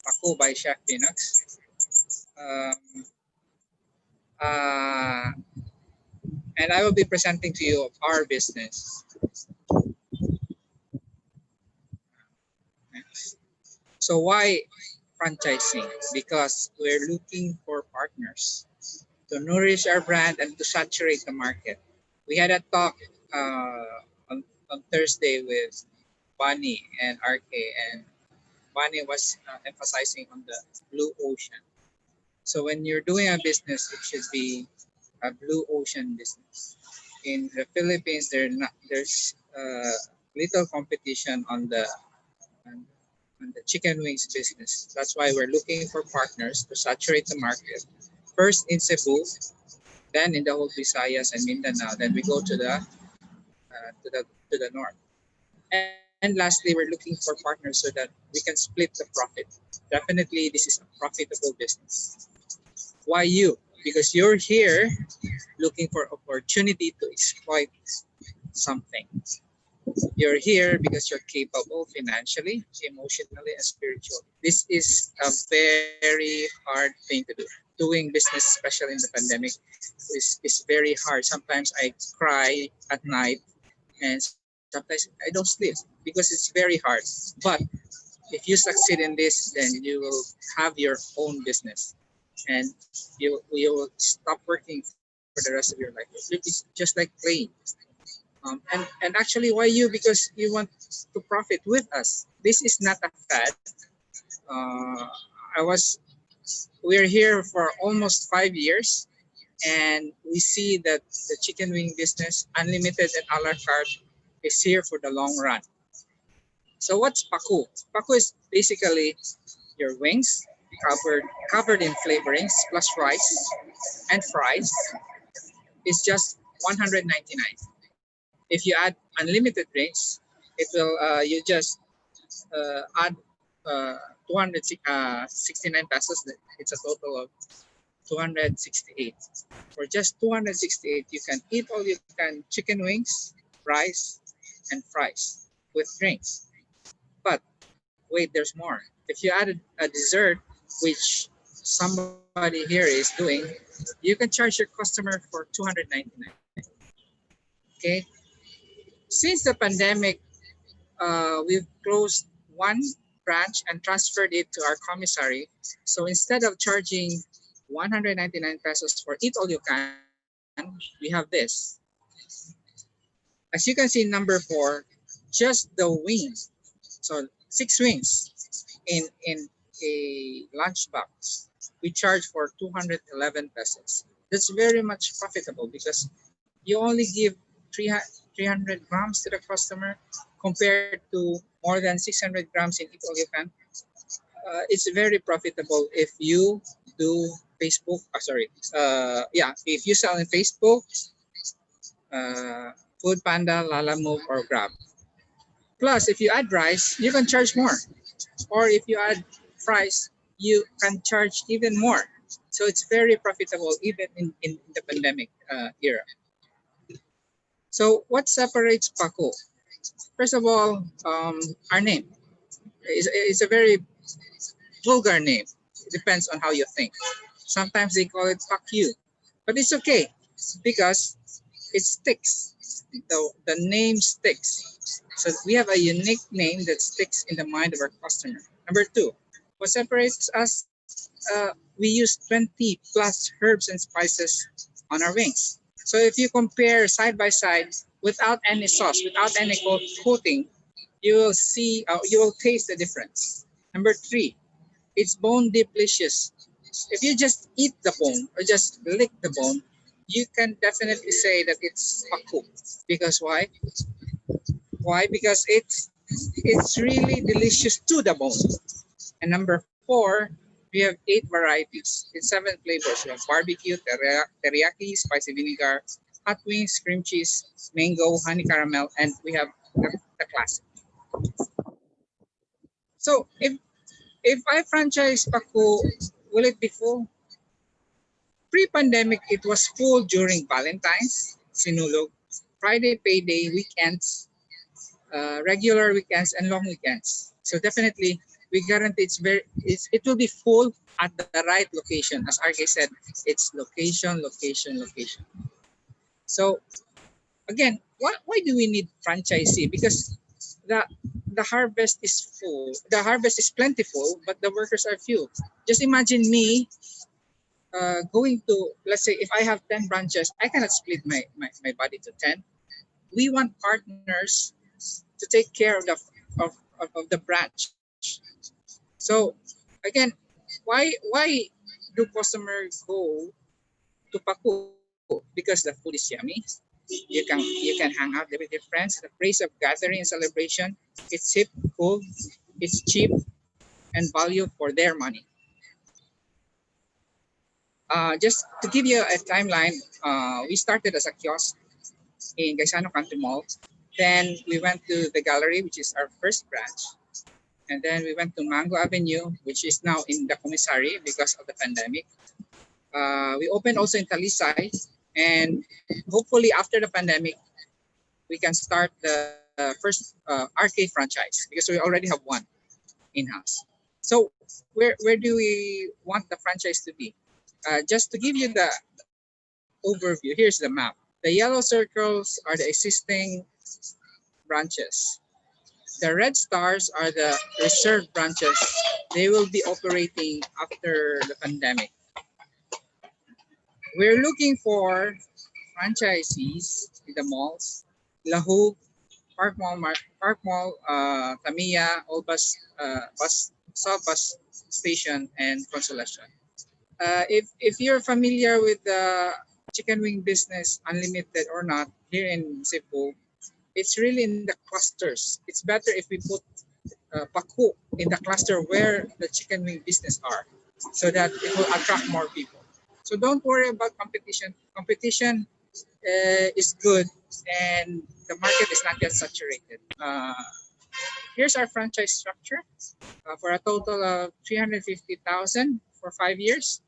Paku by Chef Binox. And I will be presenting to you our business. So why franchising? Because we're looking for partners to nourish our brand and to saturate the market. We had a talk on Thursday with Bonnie and RK, and Bonnie was emphasizing on the blue ocean. So when you're doing a business, it should be a blue ocean business. In the Philippines, there's little competition on the chicken wings business. That's why we're looking for partners to saturate the market. First in Cebu, then in the whole Visayas and Mindanao. Then we go to the north. And lastly, we're looking for partners so that we can split the profit. Definitely, this is a profitable business. Why you? Because you're here looking for opportunity to exploit something. You're here because you're capable financially, emotionally, and spiritually. This is a very hard thing to do. Doing business, especially in the pandemic, is very hard. Sometimes I cry at night, and sometimes I don't sleep because it's very hard. But if you succeed in this, then you will have your own business, and you will stop working for the rest of your life. It's just like playing. And actually, why you? Because you want to profit with us. This is not a fad. I was We're here for almost 5 years, and we see that the chicken wing business, unlimited and a la carte, is here for the long run. So what's Paku? Paku is basically your wings covered in flavorings plus rice and fries. It's just $199. If you add unlimited drinks, it will you just add 269 pesos. It's a total of 268. For just 268, you can eat all you can chicken wings, rice, and fries with drinks. But wait, there's more. If you added a dessert, which somebody here is doing, you can charge your customer for 299. Okay. Since the pandemic, we've closed one branch and transferred it to our commissary. So instead of charging 199 pesos for eat all you can, we have this. As you can see, number 4, just the wings. So 6 wings in a lunchbox, we charge for 211 pesos. That's very much profitable because you only give 300 grams to the customer compared to more than 600 grams in Eat All You Can. It's very profitable if you do Facebook. If you sell in Facebook, Food Panda, Lala Move, or Grab. Plus, if you add rice, you can charge more. Or if you add fries, you can charge even more. So it's very profitable even in the pandemic era. So what separates Paco? First of all, our name is a very vulgar name. It depends on how you think. Sometimes they call it fuck you, but it's okay because it sticks. The name sticks. So we have a unique name that sticks in the mind of our customer. Number 2, what separates us? We use 20 plus herbs and spices on our wings. So if you compare side by side without any sauce, without any coating, you will see, you will taste the difference. Number 3, it's bone delicious. If you just eat the bone or just lick the bone, you can definitely say that it's paku. Because why? Why? Because it's really delicious to the bone. And number 4, we have 8 varieties. It's 7 flavors. We have barbecue, teriyaki, spicy vinegar, hot wings, cream cheese, mango, honey caramel, and we have the classic. So if I franchise Paku, will it be full? Pre-pandemic, it was full during Valentine's, Sinulog, Friday payday, weekends, regular weekends, and long weekends. So definitely, we guarantee it will be full at the right location. As RK said, it's location, location, location. So again, why do we need franchisee? Because the harvest is full. The harvest is plentiful, but the workers are few. Just imagine me going to, let's say, if I have 10 branches, I cannot split my body to 10. We want partners to take care of the branch. So again, why do customers go to Paku? Because the food is yummy. You can hang out there with your friends. The place of gathering and celebration. It's hip, cool, it's cheap, and value for their money. Just to give you a timeline, we started as a kiosk in Gaisano Country Mall. Then we went to the gallery, which is our first branch. And then we went to Mango Avenue, which is now in the commissary because of the pandemic. We opened also in Talisay. And hopefully after the pandemic, we can start the first RK franchise because we already have one in-house. So where do we want the franchise to be? Just to give you the overview, here's the map. The yellow circles are the existing branches. The red stars are the reserved branches. They will be operating after the pandemic. We're looking for franchisees in the malls, Lahu, Park Mall, Tamiya, Old Bus, South Bus Station, and Consolation. If you're familiar with the chicken wing business, unlimited or not, here in Cebu, it's really in the clusters. It's better if we put Paku in the cluster where the chicken wing business are, so that it will attract more people. So don't worry about competition. Competition is good, and the market is not yet saturated. Here's our franchise structure for a total of 350,000 for 5 years.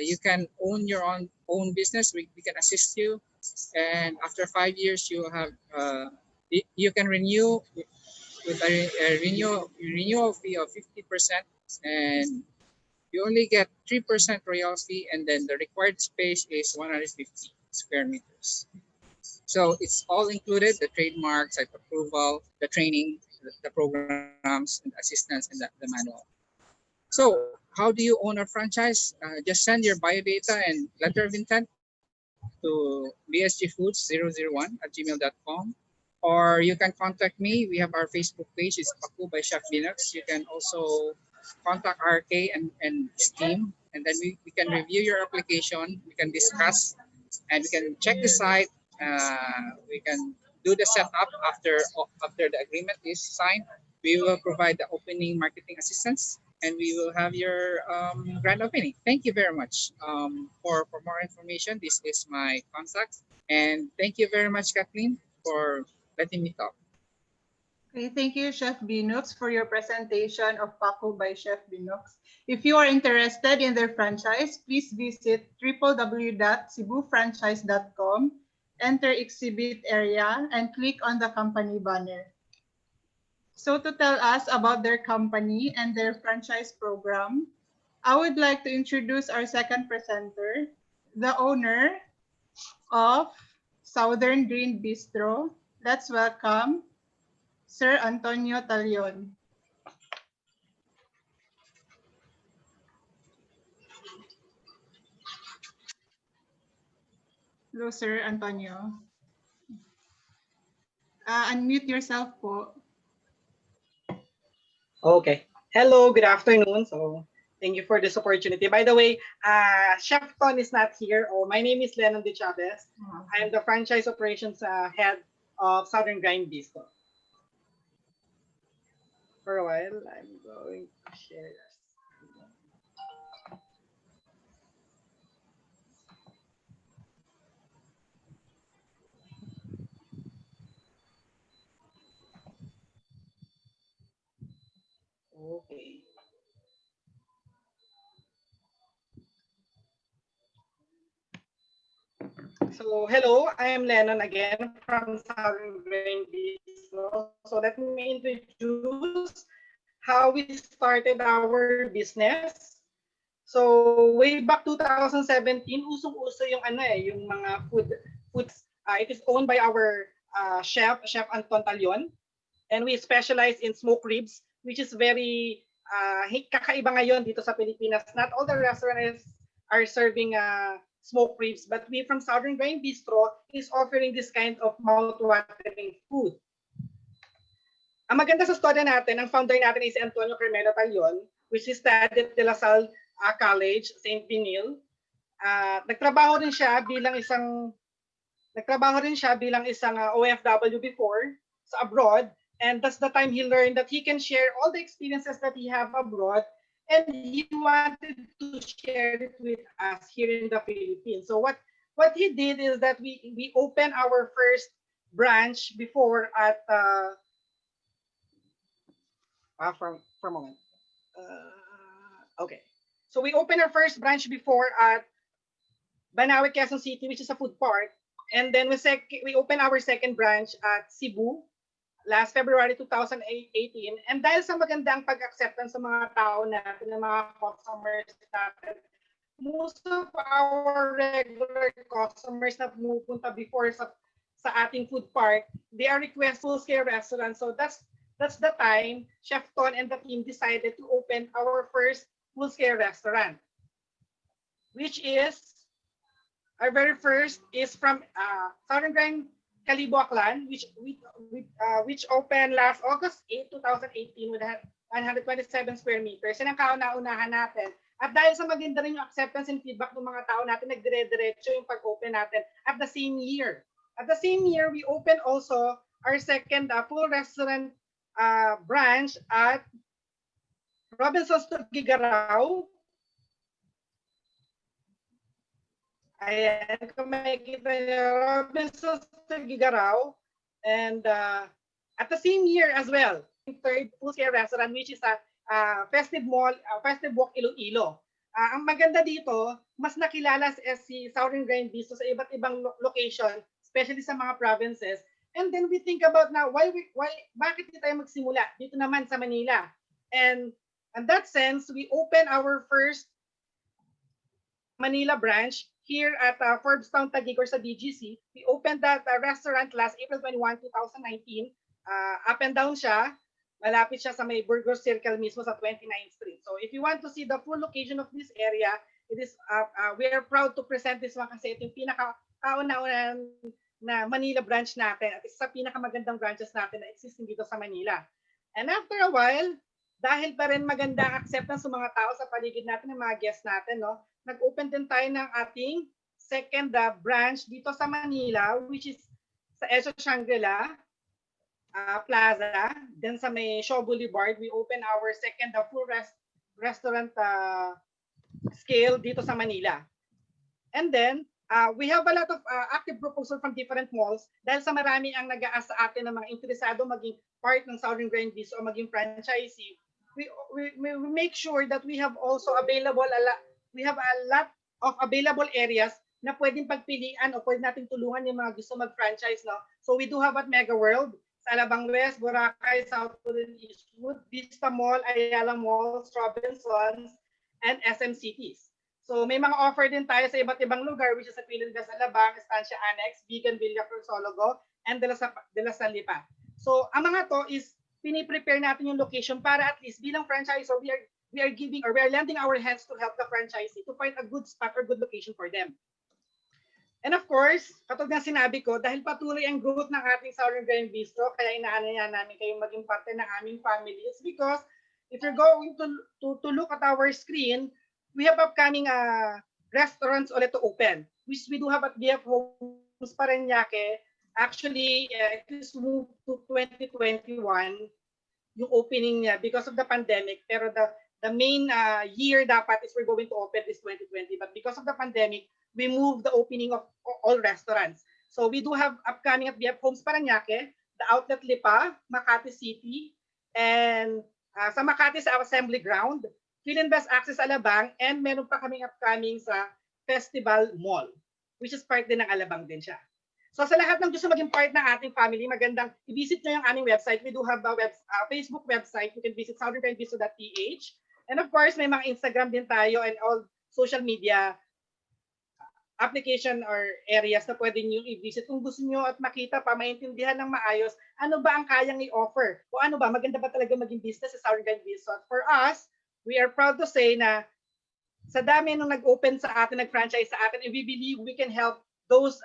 You can own your own business. We can assist you, and after 5 years, you have you can renew with a renewal fee of 50%, and you only get 3% royalty, and then the required space is 150 square meters. So it's all included: the trademark, site approval, the training, the programs, and assistance, and the manual. So how do you own a franchise? Just send your biodata and letter of intent to bsgfoods001@gmail.com, or you can contact me. We have our Facebook page. It's Paku by Chef Linux. You can also contact RK and his team, and then we can review your application. We can discuss, and we can check the site. We can do the setup after the agreement is signed. We will provide the opening marketing assistance, and we will have your grand opening. Thank you very much. For more information, this is my contact. And thank you very much, Kathleen, for letting me talk. Okay, thank you, Chef Binux, for your presentation of Paco by Chef Binux. If you are interested in their franchise, please visit www.cebufranchise.com, enter exhibit area, and click on the company banner. So to tell us about their company and their franchise program, I would like to introduce our second presenter, the owner of Southern Green Bistro. Let's welcome Sir Antonio Talion. Hello, Sir Antonio. Unmute yourself po. Okay. Hello, good afternoon. So thank you for this opportunity. By the way, Chef Ton is not here. My name is Lennon De Chavez. I am the franchise operations head of Southern Grind Bistro. For a while, I'm going to share this. Okay. So hello, I am Lennon again from Southern Grain Bistro. So let me introduce how we started our business. So way back 2017, usong-uso yung yung mga foods. It is owned by our chef Anton Talion, and we specialize in smoke ribs, which is very kakaiba ngayon dito sa Pilipinas. Not all the restaurants are serving smoke ribs, but we from Southern Grain Bistro is offering this kind of mouth-watering food. Ang maganda sa storya natin, ang founder natin is Antonio Carmelo Talion, which is studied at De La Salle College, St. Benil. Nagtrabaho rin siya bilang isang OFW before sa abroad, and that's the time he learned that he can share all the experiences that he have abroad, and he wanted to share it with us here in the Philippines. So what he did is that we opened our first branch before at for a moment. Okay. So we opened our first branch before at Banawe, Quezon City, which is a food park. And then we opened our second branch at Cebu last February 2018. And dahil sa magandang pag-acceptance sa mga tao natin, ng mga customers natin, most of our regular customers na pumupunta before sa ating food park, they are request full-scale restaurants. So that's the time Chef Ton and the team decided to open our first full-scale restaurant, which is our very first is from Southern Grind Calibo Aklan, which opened last August 8, 2018 with 127 square meters. Yan ang kauna-unahan natin. At dahil sa maganda rin yung acceptance and feedback ng mga tao natin, nagdire-diretso yung pag-open natin at the same year. At the same year, we opened also our second full restaurant branch at Robinson's Tugigaraw. Ayan, kung makikita niyo, Robinson's Tugigaraw. And at the same year as well, third full-scale restaurant, which is a Festive Mall, Festive Walk Iloilo. Ang maganda dito, mas nakilala si Southern Grind Bistro sa iba't ibang location, especially sa mga provinces. And then we think about now, bakit di tayo magsimula dito naman sa Manila? And in that sense, we open our first Manila branch here at Forbes Town Taguig or sa BGC. We opened that restaurant last April 21, 2019. Up and down siya. Malapit siya sa may Burgos Circle mismo sa 29th Street. So if you want to see the full location of this area, it is we are proud to present this one kasi ito yung pinaka-kauna-unan na Manila branch natin at isa sa pinakamagandang branches natin na existing dito sa Manila. And after a while, dahil pa rin maganda ang acceptance ng mga tao sa paligid natin, ng mga guests natin, no, nag-open din tayo ng ating second branch dito sa Manila, which is sa Esso Shangri-La Plaza. Then sa may Shaw Boulevard, we open our second full restaurant scale dito sa Manila. And then, we have a lot of active proposals from different malls dahil sa marami ang nag-aas sa atin ng mga interesado maging part ng Southern Grind Bistro o maging franchisee. We make sure that we have also available we have a lot of available areas na pwedeng pagpilian o pwede nating tulungan yung mga gusto mag-franchise, no? So we do have at Mega World, sa Alabang West, Boracay, Southwood, and Eastwood, Vista Mall, Ayala Mall, Robinsons, and SM Cities. So may mga offer din tayo sa iba't ibang lugar, which is sa Pilingas, Alabang, Estancia Annex, Bigan, Villa Crucologo, and De La Salipa. So ang mga to is pini-prepare natin yung location para at least bilang franchisor, we are giving or we are lending our hands to help the franchisee to find a good spot or good location for them. And of course, katulad ng sinabi ko, dahil patuloy ang growth ng ating Southern Grind Bistro, kaya inaanaya namin kayong maging parte ng aming family. It's because if you're going to look at our screen, we have upcoming restaurants ulit to open, which we do have at BF Homes Parañaque. Actually, it is moved to 2021, yung opening niya because of the pandemic. Pero the main year dapat is we're going to open this 2020. But because of the pandemic, we moved the opening of all restaurants. So we do have upcoming at BF Homes Parañaque, the Outlet Lipa, Makati City, and sa Makati sa Assembly Ground, Philinvest Access Alabang, and meron pa kaming upcoming sa Festival Mall, which is part din ng Alabang din siya. So sa lahat ng gusto maging part ng ating family, magandang i-visit nyo yung aming website. We do have a Facebook website. You can visit southerngrindbistro.ph. And of course, may mga Instagram din tayo and all social media application or areas na pwede nyo i-visit kung gusto nyo at makita pa, maintindihan ng maayos, ano ba ang kayang i-offer? O ano ba, maganda ba talaga maging business sa Southern Grind Bistro? For us, we are proud to say na sa dami nung nag-open sa atin, nag-franchise sa atin, and we believe we can help those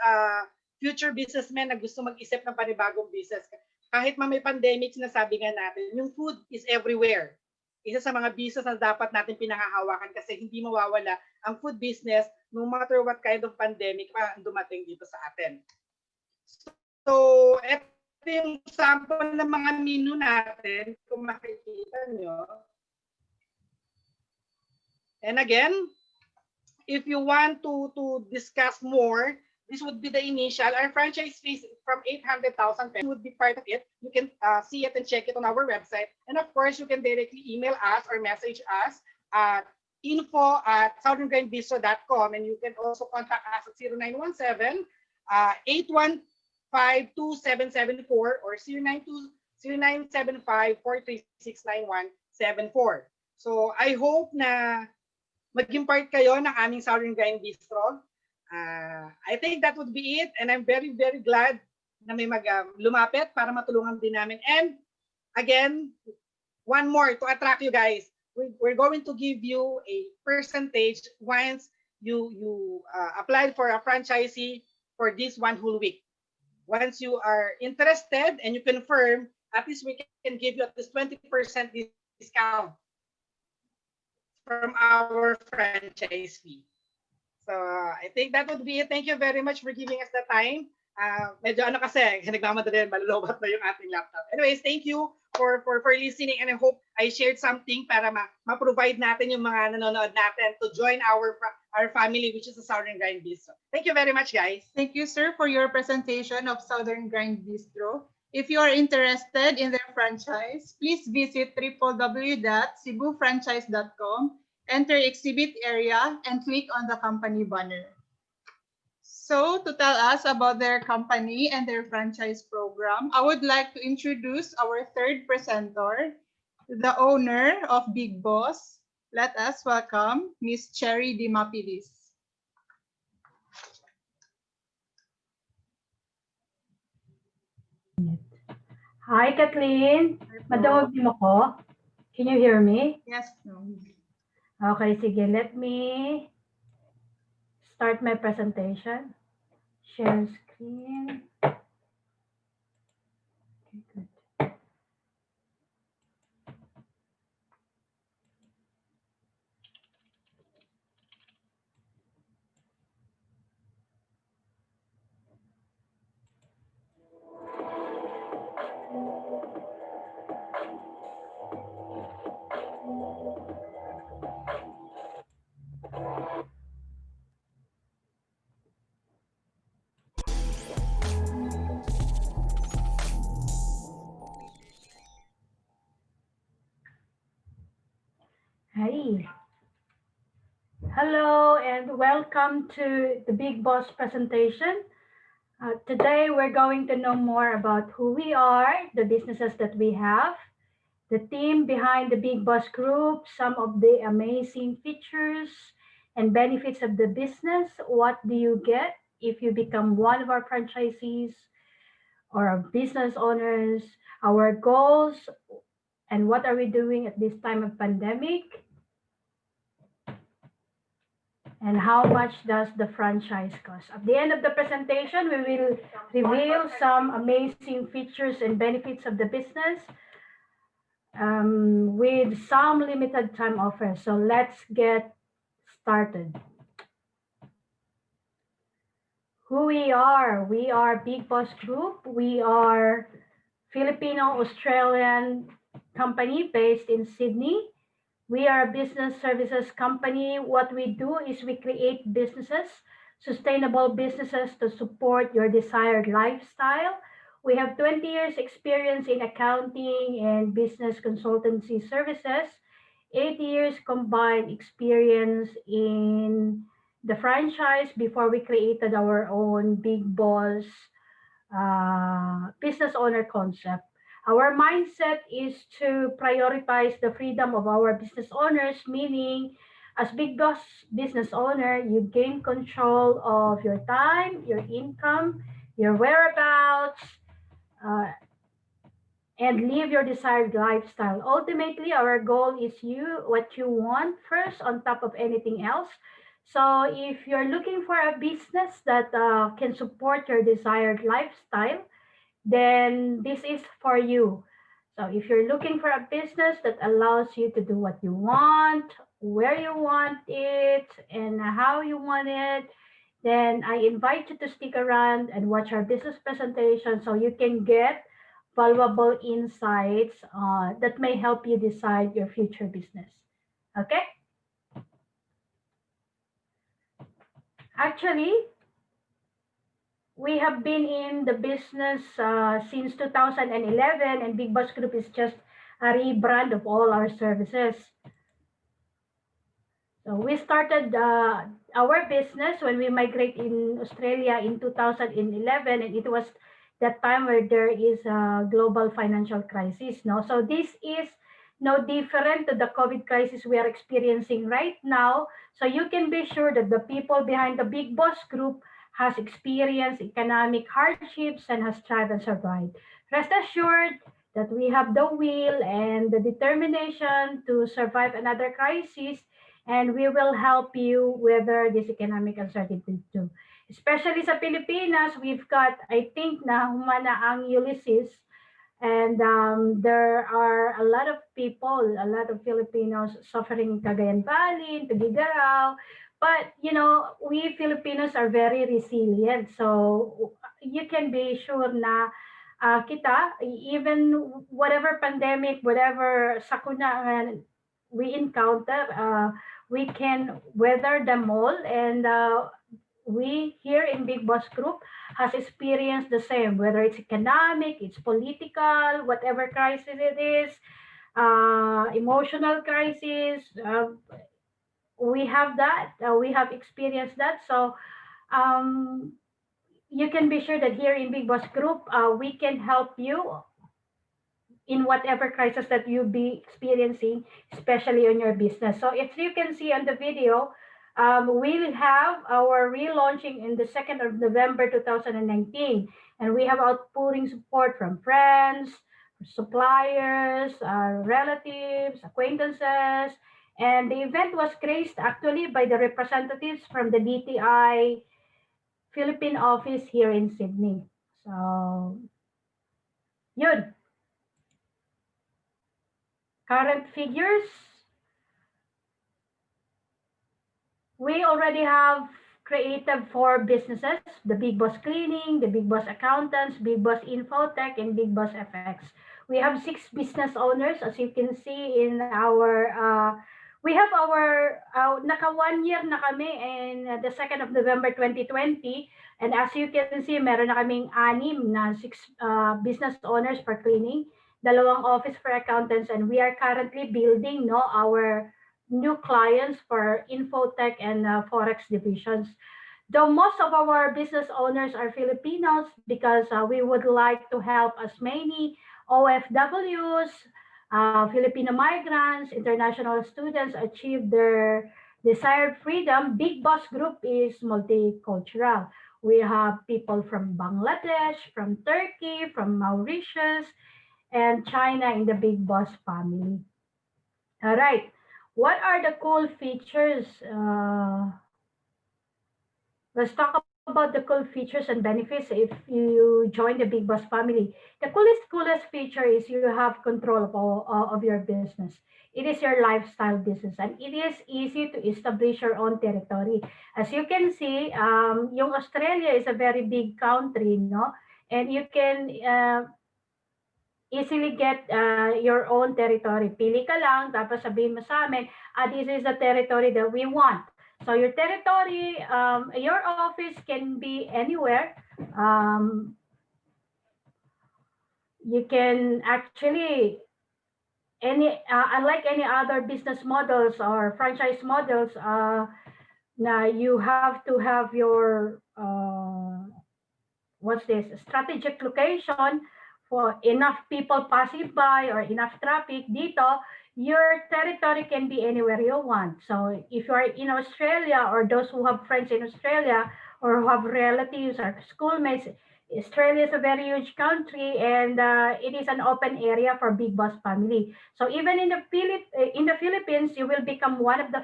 future businessmen na gusto mag-isip ng panibagong business. Kahit may pandemic, sinasabi nga natin, yung food is everywhere. Isa sa mga business na dapat natin pinangahawakan kasi hindi mawawala ang food business no matter what kind of pandemic pa dumating dito sa atin. So, ito yung sample ng mga menu natin, kung makikita nyo. And again, if you want to discuss more, this would be the initial. Our franchise fees from 800,000 pesos would be part of it. You can see it and check it on our website. And of course, you can directly email us or message us at info@southerngrindbistro.com, and you can also contact us at 0917-815-2774 or 0975-436-9174. So I hope na maging part kayo ng aming Southern Grind Bistro. I think that would be it, and I'm very, very glad na may lumapit para matulungan din namin. And again, one more to attract you guys. We're going to give you a percentage once you applied for a franchisee for this one whole week. Once you are interested and you confirm, at least we can give you at least 20% discount from our franchise fee. So I think that would be it. Thank you very much for giving us the time. Medyo ano kasi, nagmamadali, malulobot na yung ating laptop. Anyways, thank you for listening, and I hope I shared something para ma-provide natin yung mga nanonood natin to join our family, which is the Southern Grind Bistro. Thank you very much, guys. Thank you, sir, for your presentation of Southern Grind Bistro. If you are interested in their franchise, please visit www.cebufranchise.com, enter exhibit area, and click on the company banner. So, to tell us about their company and their franchise program, I would like to introduce our third presenter, the owner of Big Boss. Let us welcome Miss Cherry Dimapilis. Hi, Kathleen. Madawag mo ko? Can you hear me? Yes, no. Okay, sige. Let me start my presentation. Share screen. Okay, good. Hi. Hello and welcome to the Big Boss presentation. Today we're going to know more about who we are, the businesses that we have, the team behind the Big Boss Group, some of the amazing features and benefits of the business. What do you get if you become one of our franchisees or our business owners? Our goals and what are we doing at this time of pandemic? And how much does the franchise cost? At the end of the presentation, we will reveal some amazing features and benefits of the business with some limited time offers. So let's get started. Who we are Big Boss Group. We are Filipino-Australian company based in Sydney. We are a business services company. What we do is we create businesses, sustainable businesses to support your desired lifestyle. We have 20 years experience in accounting and business consultancy services, 8 years combined experience in the franchise before we created our own Big Boss business owner concept. Our mindset is to prioritize the freedom of our business owners, meaning as Big Boss business owner, you gain control of your time, your income, your whereabouts, and live your desired lifestyle. Ultimately, our goal is what you want first on top of anything else. So if you're looking for a business that can support your desired lifestyle, then this is for you. So if you're looking for a business that allows you to do what you want, where you want it, and how you want it, then I invite you to stick around and watch our business presentation so you can get valuable insights that may help you decide your future business. Okay? Actually, we have been in the business since 2011, and Big Boss Group is just a rebrand of all our services. So we started our business when we migrate in Australia in 2011, and it was that time where there is a global financial crisis. No, so this is no different to the COVID crisis we are experiencing right now. So you can be sure that the people behind the Big Boss Group has experienced economic hardships and has thrived and survived. Rest assured that we have the will and the determination to survive another crisis, and we will help you weather this economic uncertainty too. Especially sa Pilipinas, we've got, I think, na humana ang Ulysses, and there are a lot of people, a lot of Filipinos suffering in Cagayan Valley, in Tugigaraw. But, you know, we Filipinos are very resilient. So you can be sure na kita, even whatever pandemic, whatever sakuna we encounter, we can weather them all. And we here in Big Boss Group has experienced the same, whether it's economic, it's political, whatever crisis it is, emotional crisis. We have that. We have experienced that. So um, you can be sure that here in Big Boss Group, we can help you in whatever crisis that you be experiencing, especially on your business. So if you can see on the video, we'll have our relaunching in the 2nd of November 2019, and we have outpouring support from friends, suppliers, relatives, acquaintances, and the event was graced actually by the representatives from the DTI Philippine office here in Sydney. So, yun. Current figures, we already have created 4 businesses: the Big Boss Cleaning, the Big Boss Accountants, Big Boss Infotech, and Big Boss FX. We have 6 business owners, as you can see in our, we have our, naka 1 year na kami in the 2nd of November 2020. And as you can see, meron na kaming 6 na 6 business owners for cleaning, 2 office for accountants, and we are currently building our new clients for Infotech and Forex divisions. Though most of our business owners are Filipinos, because we would like to help as many OFWs, Filipino migrants, international students achieve their desired freedom. Big Boss Group is multicultural. We have people from Bangladesh, from Turkey, from Mauritius, and China in the Big Boss family. All right. What are the cool features? Let's talk about the cool features and benefits if you join the Big Boss family. The coolest feature is you have control of your business. It is your lifestyle business, and it is easy to establish your own territory. As you can see, yung Australia is a very big country, no? And you can easily get your own territory. Pili ka lang, tapos sabihin mo sa amin, this is the territory that we want. So your territory, your office can be anywhere. You can actually, unlike any other business models or franchise models, now you have to have your, strategic location for enough people passing by or enough traffic. Dito, your territory can be anywhere you want. So if you are in Australia, or those who have friends in Australia or who have relatives or schoolmates, Australia is a very huge country, and it is an open area for Big Boss family. So even in the Philippines, you will become one of the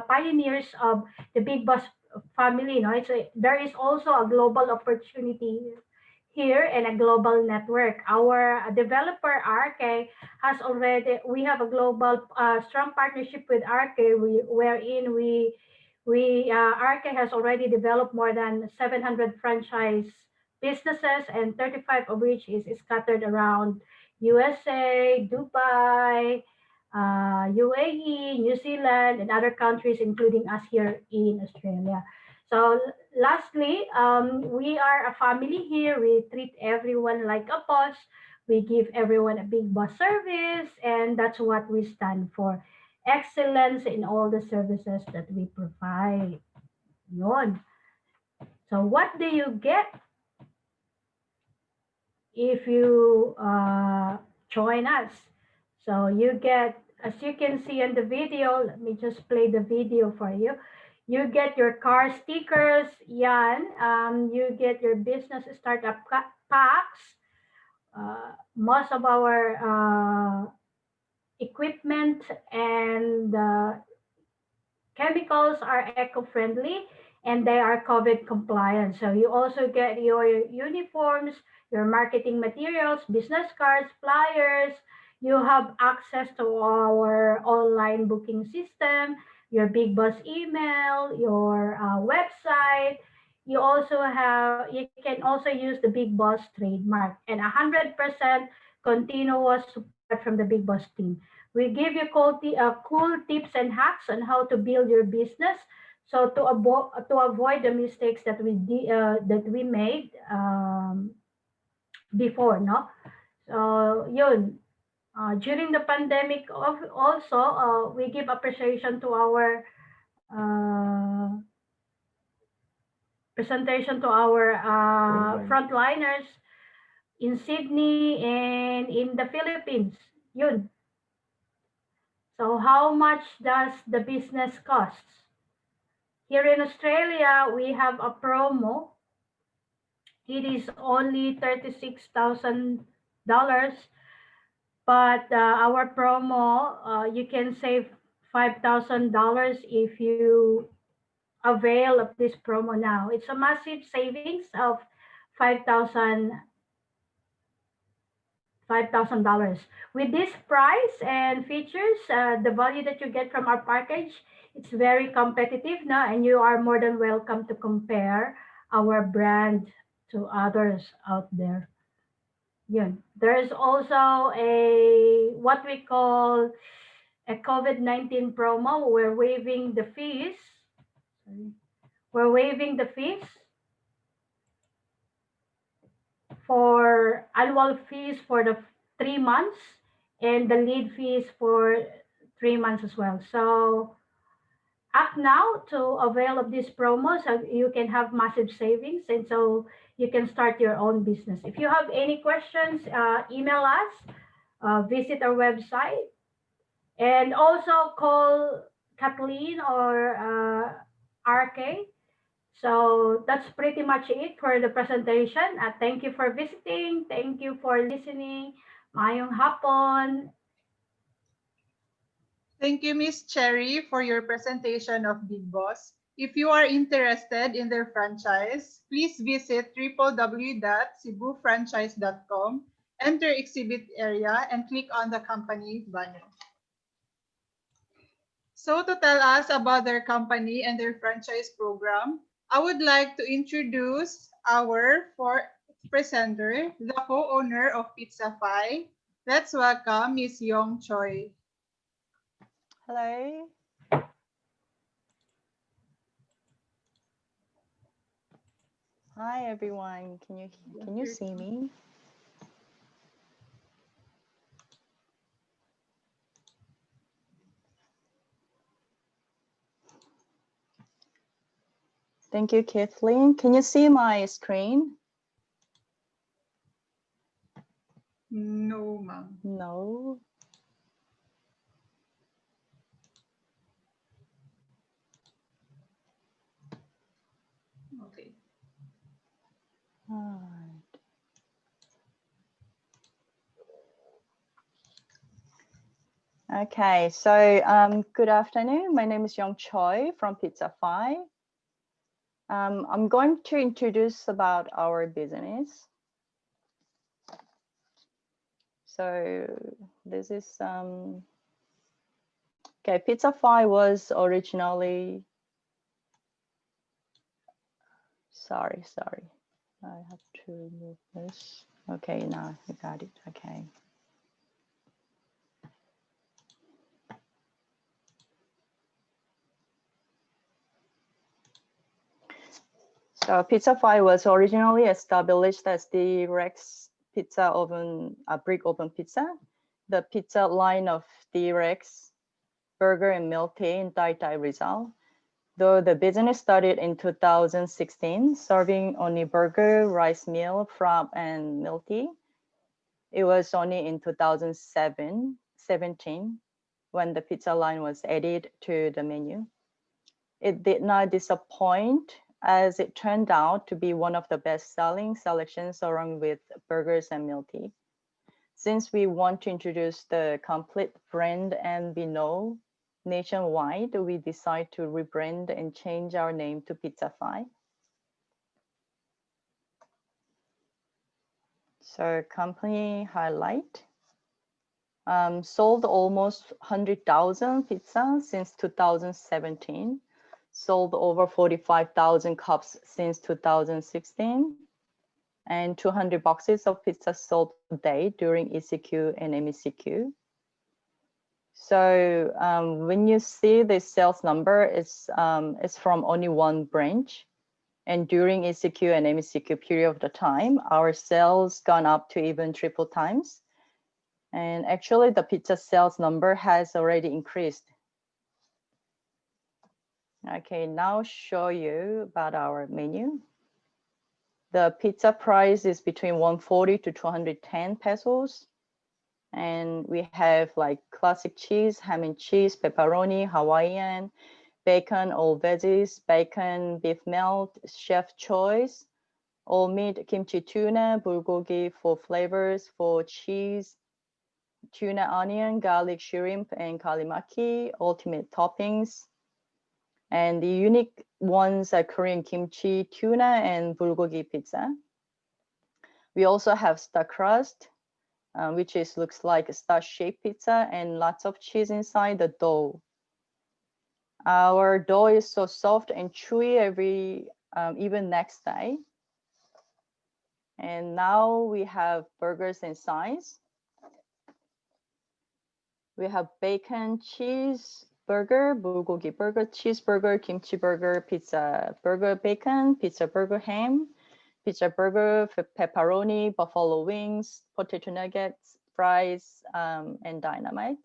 pioneers of the Big Boss family. No, there is also a global opportunity here and a global network. Our developer RK has already, we have a global strong partnership with RK, wherein RK has already developed more than 700 franchise businesses, and 35 of which is scattered around USA, Dubai, UAE, New Zealand, and other countries, including us here in Australia. So lastly, we are a family here. We treat everyone like a boss. We give everyone a Big Boss service, and that's what we stand for. Excellence in all the services that we provide. Yun. So what do you get if you join us? So you get, as you can see in the video, let me just play the video for you. You get your car stickers, yan. You get your business startup packs. Most of our equipment and chemicals are eco-friendly, and they are COVID compliant. So you also get your uniforms, your marketing materials, business cards, flyers. You have access to our online booking system, your Big Boss email, your website. You can also use the Big Boss trademark, and 100% continuous support from the Big Boss team. We give you cool tips and hacks on how to build your business. So to avoid the mistakes that we made before, no? So yun, during the pandemic also, we give appreciation to our presentation to our frontliners in Sydney and in the Philippines. Yun. So how much does the business cost? Here in Australia, we have a promo. It is only $36,000, but our promo, you can save $5,000 if you avail of this promo now. It's a massive savings of $5,000. With this price and features, the value that you get from our package, it's very competitive now, and you are more than welcome to compare our brand to others out there. Yeah. There's also a what we call a COVID-19 promo. We're waiving the fees. We're waiving the fees for annual fees for the 3 months and the lead fees for 3 months as well. So act now to avail of this promo so you can have massive savings, and so you can start your own business. If you have any questions, email us, visit our website, and also call Kathleen or RK. So that's pretty much it for the presentation. Thank you for visiting. Thank you for listening. Mayong hapon. Thank you, Miss Cherry, for your presentation of Big Boss. If you are interested in their franchise, please visit www.cebufranchise.com, enter exhibit area, and click on the company banner. So to tell us about their company and their franchise program, I would like to introduce our fourth presenter, the co-owner of Pizza Fi. Let's welcome Miss Yong Choi. Hello. Hi everyone. Can you see me? Thank you, Kathleen. Can you see my screen? No, ma'am. No. Okay. All right. Okay, so good afternoon. My name is Yong Choi from Pizza Fi. I'm going to introduce about our business. So this is okay. Pizza Fi was originally. Sorry. I have to remove this. Okay, now I got it. Okay. So Pizza Fi was originally established as the Rex Pizza Oven, brick oven pizza, the pizza line of the Rex Burger and Milk Tea in Tai Tai, Rizal. Though the business started in 2016, serving only burger, rice meal, frap, and milk tea. It was only in 2017 when the pizza line was added to the menu. It did not disappoint, as it turned out to be one of the best-selling selections along with burgers and milk tea. Since we want to introduce the complete brand and be known nationwide, we decided to rebrand and change our name to Pizza Fi. So company highlight. Sold almost 100,000 pizzas since 2017. Sold over 45,000 cups since 2016. And 200 boxes of pizza sold a day during ECQ and MECQ. So when you see the sales number, it's from only one branch. And during ECQ and MECQ period of the time, our sales gone up to even triple times. And actually the pizza sales number has already increased. Okay, now show you about our menu. The pizza price is between 140 to 210 pesos. And we have like classic cheese, ham and cheese, pepperoni, Hawaiian, bacon, all veggies, bacon, beef melt, chef choice, all meat, kimchi tuna, bulgogi for flavors, for cheese, tuna onion, garlic shrimp, and kalimaki, ultimate toppings. And the unique ones are Korean kimchi tuna and bulgogi pizza. We also have stuffed crust, which looks like a star-shaped pizza and lots of cheese inside the dough. Our dough is so soft and chewy even next day. And now we have burgers and sides. We have bacon, cheese burger, bulgogi burger, cheeseburger, kimchi burger, pizza burger bacon, pizza burger ham, pizza burger, pepperoni, buffalo wings, potato nuggets, fries, and dynamite.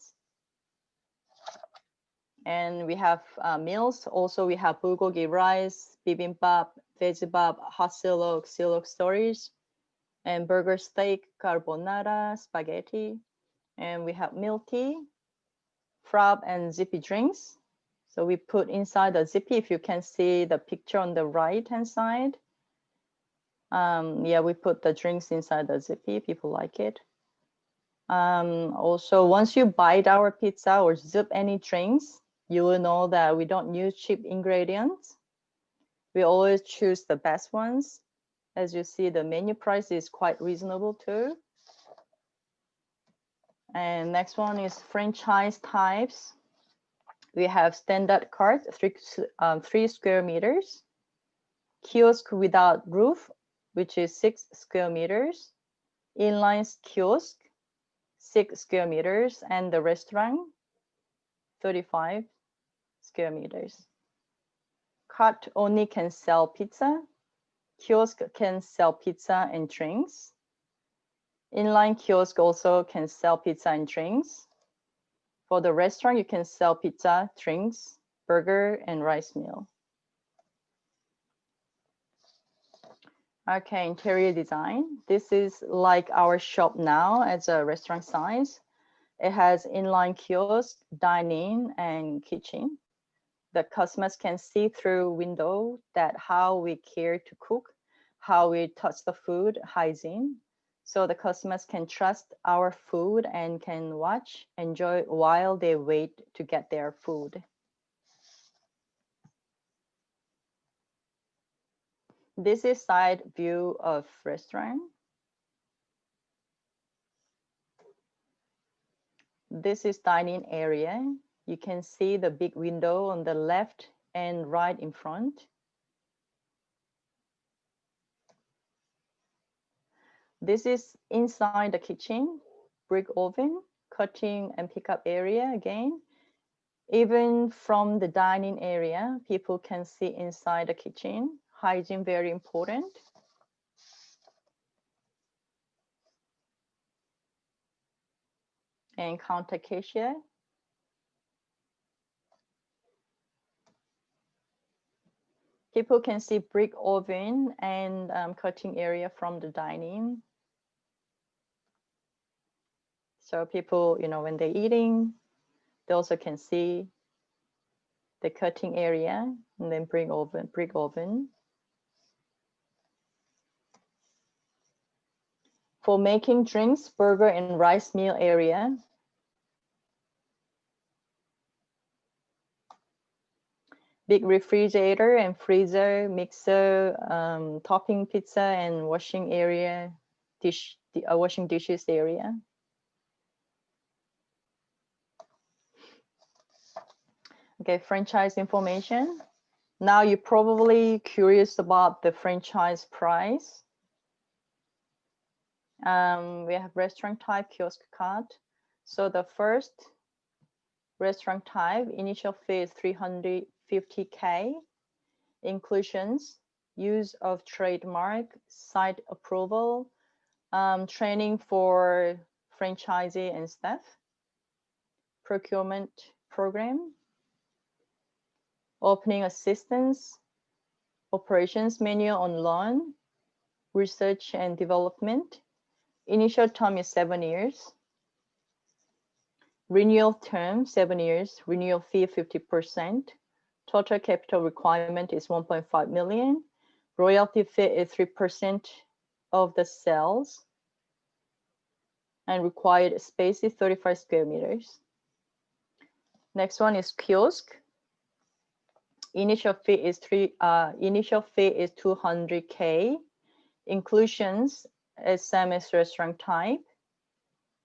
And we have meals. Also, we have bulgogi rice, bibimbap, veggiebap, hot silok stories, and burger steak, carbonara, spaghetti. And we have milk tea, frap, and zippy drinks. So we put inside the zippy, if you can see the picture on the right-hand side. Yeah, we put the drinks inside the zippy. People like it. Also, once you bite our pizza or zip any drinks, you will know that we don't use cheap ingredients. We always choose the best ones. As you see, the menu price is quite reasonable too. And next one is franchise types. We have standard cart, 3 square meters, kiosk without roof, which is 6 square meters, inline kiosk, 6 square meters, and the restaurant, 35 square meters. Cart only can sell pizza. Kiosk can sell pizza and drinks. Inline kiosk also can sell pizza and drinks. For the restaurant, you can sell pizza, drinks, burger, and rice meal. Okay, interior design. This is like our shop now as a restaurant size. It has inline kiosk, dining, and kitchen. The customers can see through window that how we care to cook, how we touch the food, hygiene. So the customers can trust our food and can watch, enjoy while they wait to get their food. This is side view of restaurant. This is dining area. You can see the big window on the left and right in front. This is inside the kitchen, brick oven, cutting and pickup area again. Even from the dining area, people can see inside the kitchen. Hygiene very important. And counter cashier. People can see brick oven and cutting area from the dining. So people, when they're eating, they also can see the cutting area and then brick oven. For making drinks, burger and rice meal area. Big refrigerator and freezer, mixer, topping pizza and washing area, washing dishes area. Okay, franchise information. Now you're probably curious about the franchise price. We have restaurant type, kiosk cart. So the first restaurant type, initial fee is 350K. Inclusions, use of trademark, site approval, training for franchisee and staff, procurement program, opening assistance, operations manual on loan, research and development. Initial term is 7 years. Renewal term, 7 years. Renewal fee, 50%. Total capital requirement is 1.5 million. Royalty fee is 3% of the sales. And required space is 35 square meters. Next one is kiosk. Initial fee is 200K. Inclusions is same as restaurant type.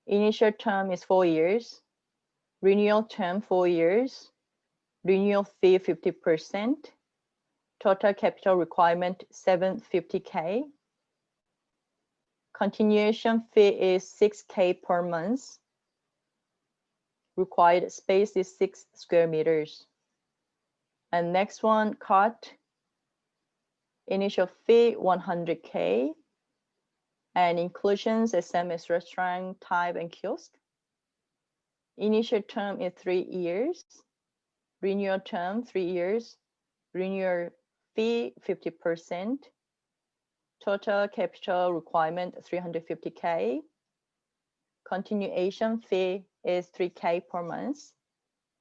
Initial term is 4 years. Renewal term 4 years. Renewal fee 50%. Total capital requirement 750K. Continuation fee is 6K per month. Required space is 6 square meters. And next one, cart. Initial fee 100K. And inclusions SMS restaurant type and kiosk. Initial term is 3 years. Renewal term 3 years. Renewal fee 50%. Total capital requirement 350K. Continuation fee is 3K per month.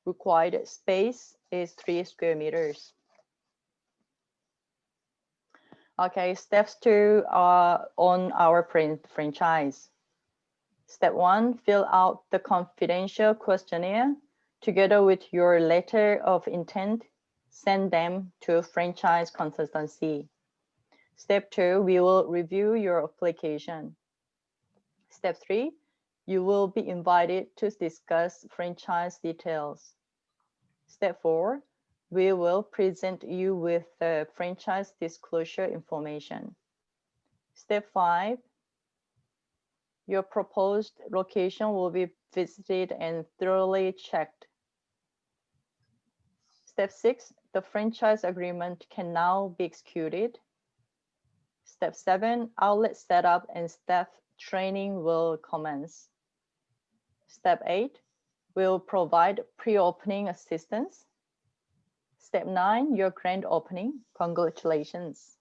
Required space is 3 square meters. Okay, steps 2 are on our franchise. Step 1, fill out the confidential questionnaire together with your letter of intent. Send them to franchise consultancy. Step 2, we will review your application. Step 3, you will be invited to discuss franchise details. Step 4, we will present you with the franchise disclosure information. Step 5, your proposed location will be visited and thoroughly checked. Step 6, the franchise agreement can now be executed. Step 7, outlet setup and staff training will commence. Step 8, we'll provide pre-opening assistance. Step 9, your grand opening. Congratulations.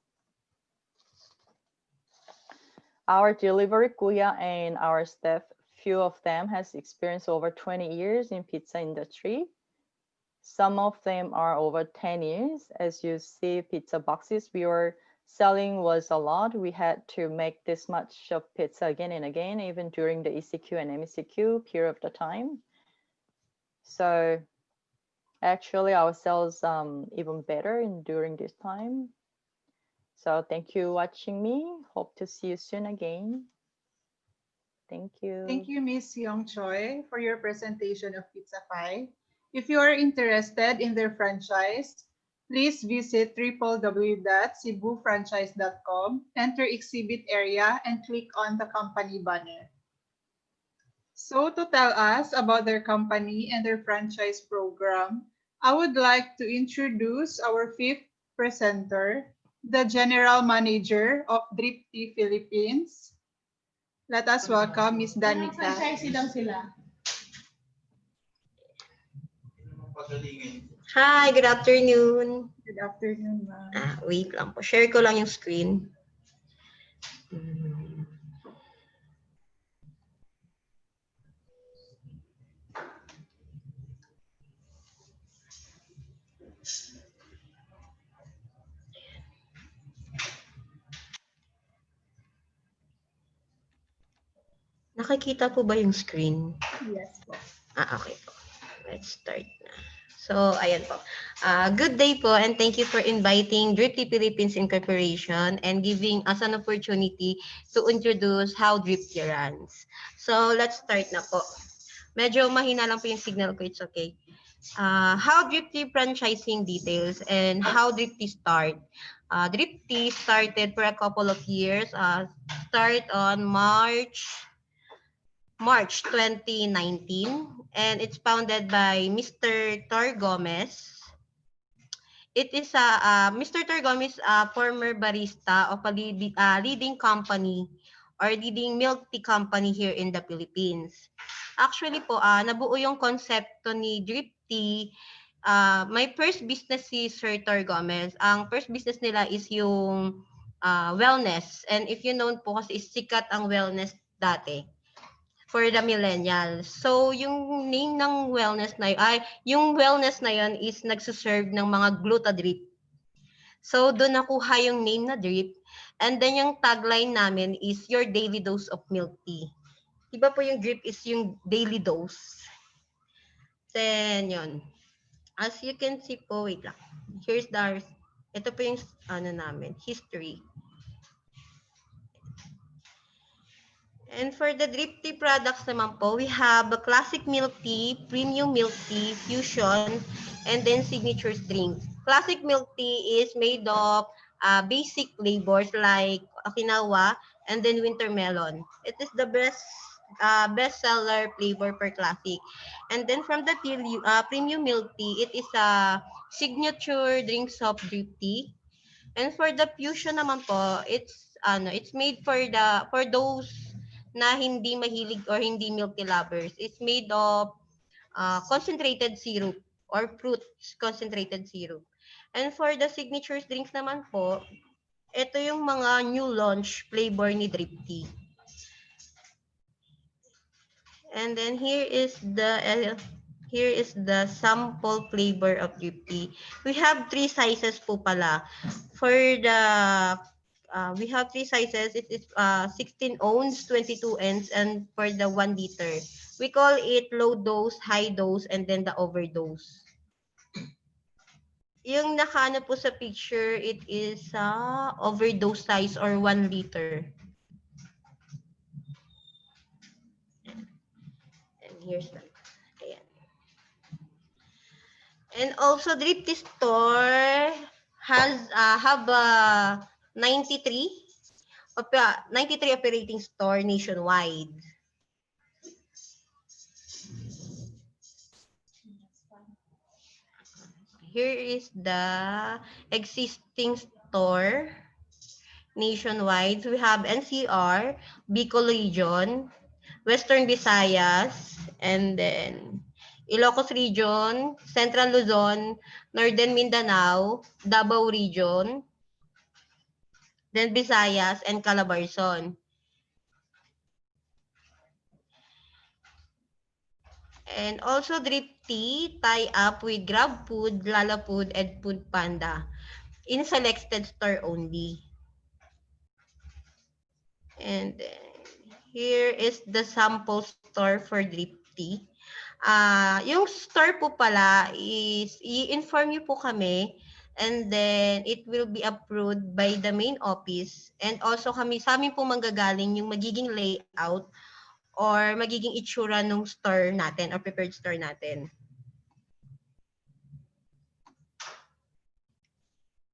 Our delivery kuya and our staff, few of them has experience over 20 years in pizza industry. Some of them are over 10 years. As you see, pizza boxes we were selling was a lot. We had to make this much of pizza again and again, even during the ECQ and MECQ period of the time. So actually our sales even better during this time. So thank you watching me. Hope to see you soon again. Thank you. Thank you, Ms. Young Choi, for your presentation of Pizzafy. If you are interested in their franchise, please visit www.cebufranchise.com, enter exhibit area, and click on the company banner. So to tell us about their company and their franchise program, I would like to introduce our fifth presenter, the General Manager of Dripty Philippines. Let us welcome Ms. Danica. Hi, good afternoon. Good afternoon, ma'am. Wait lang po. Share ko lang yung screen. Nakikita po ba yung screen? Yes po. Okay po. Let's start na. So, ayan po. Good day po and thank you for inviting Dripty Philippines Incorporation and giving us an opportunity to introduce how Dripty runs. So, let's start na po. Medyo mahina lang po yung signal ko. It's okay. How Dripty franchising details and how Dripty start. Dripty started for a couple of years. Start on March 2019, and it's founded by Mr. Tor Gomez. It is Mr. Tor Gomez, a former barista of a leading company or leading milk tea company here in the Philippines. Actually po, nabuo yung konsepto ni drip tea. My first business si Sir Tor Gomez. Ang first business nila is yung wellness. And if you know po kasi sikat ang wellness dati for the millennials. So yung name ng wellness na yun is nagsuserve ng mga glutadrip. So doon nakuha yung name na drip. And then yung tagline namin is your daily dose of milk tea. Diba po yung drip is yung daily dose. Then yun. As you can see po, wait lang. Ito po yung history. And for the drip tea products naman po, we have a classic milk tea, premium milk tea, fusion, and then signature drinks. Classic milk tea is made of basic flavors like Okinawa and then winter melon. It is the best seller flavor for classic. And then from the premium milk tea, it is a signature drinks of drip tea. And for the fusion naman po, it's made for those na hindi mahilig or hindi milk tea lovers. It's made of concentrated syrup or fruits concentrated syrup. And for the signature drinks naman po, ito yung mga new launch flavor ni drip tea. And then here is the sample flavor of drip tea. We have 3 sizes po pala. For the we have 3 sizes. It is 16 ounce, 22 ounce, and for the 1 liter. We call it low dose, high dose, and then the overdose. Yung nakaano po sa picture, it is overdose size or 1 liter. And here's that. Ayan. And also, Drip Tea Store have 93 operating store nationwide. Here is the existing store nationwide. We have NCR, Bicol Region, Western Visayas, and then Ilocos Region, Central Luzon, Northern Mindanao, Davao Region, then Visayas, and Calabarzon. And also Drip Tea tie up with Grab Food, Lala Food, and Food Panda in selected store only. And here is the sample store for Drip Tea. Yung store po pala is i-inform niyo po kami and then it will be approved by the main office and also sa amin po manggagaling yung magiging layout or magiging itsura ng store natin or prepared store natin.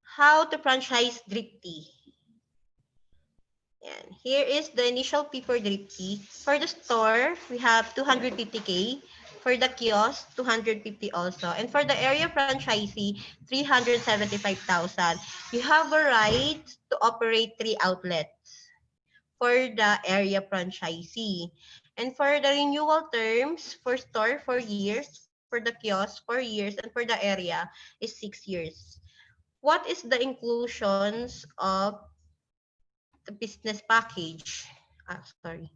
How to franchise Drip Tea. Yan. Here is the initial fee for Drip Tea. For the store, we have 250K. For the kiosk, 250 also. And for the area franchisee, 375,000. You have a right to operate 3 outlets for the area franchisee. And for the renewal terms, for store, 4 years. For the kiosk, 4 years. And for the area is 6 years. What is the inclusions of the business package? Sorry.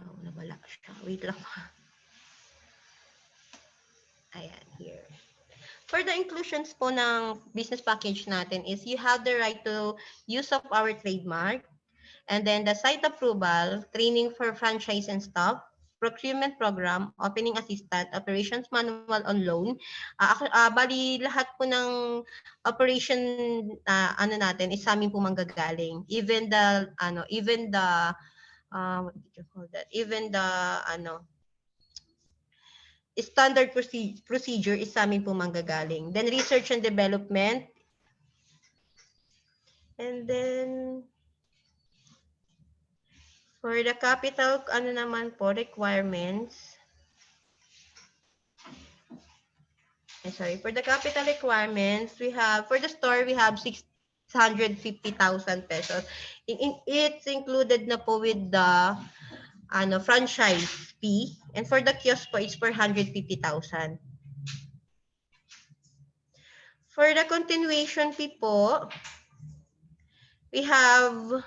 Oh, nawala siya. Wait lang. Ayan, here. For the inclusions po ng business package natin is you have the right to use of our trademark, and then the site approval, training for franchise and staff, procurement program, opening assistant, operations manual on loan. Bali lahat po ng operation natin is sa amin po manggagaling. Even the what did you call that? Even the standard procedure is sa amin po manggagaling. Then research and development. And then For the capital, ano naman po, requirements. Sorry, for the capital requirements, we have, for the store, we have 650,000 pesos. It's included na po with the franchise fee. And for the kiosk po, it's 450,000. For the continuation fee po, we have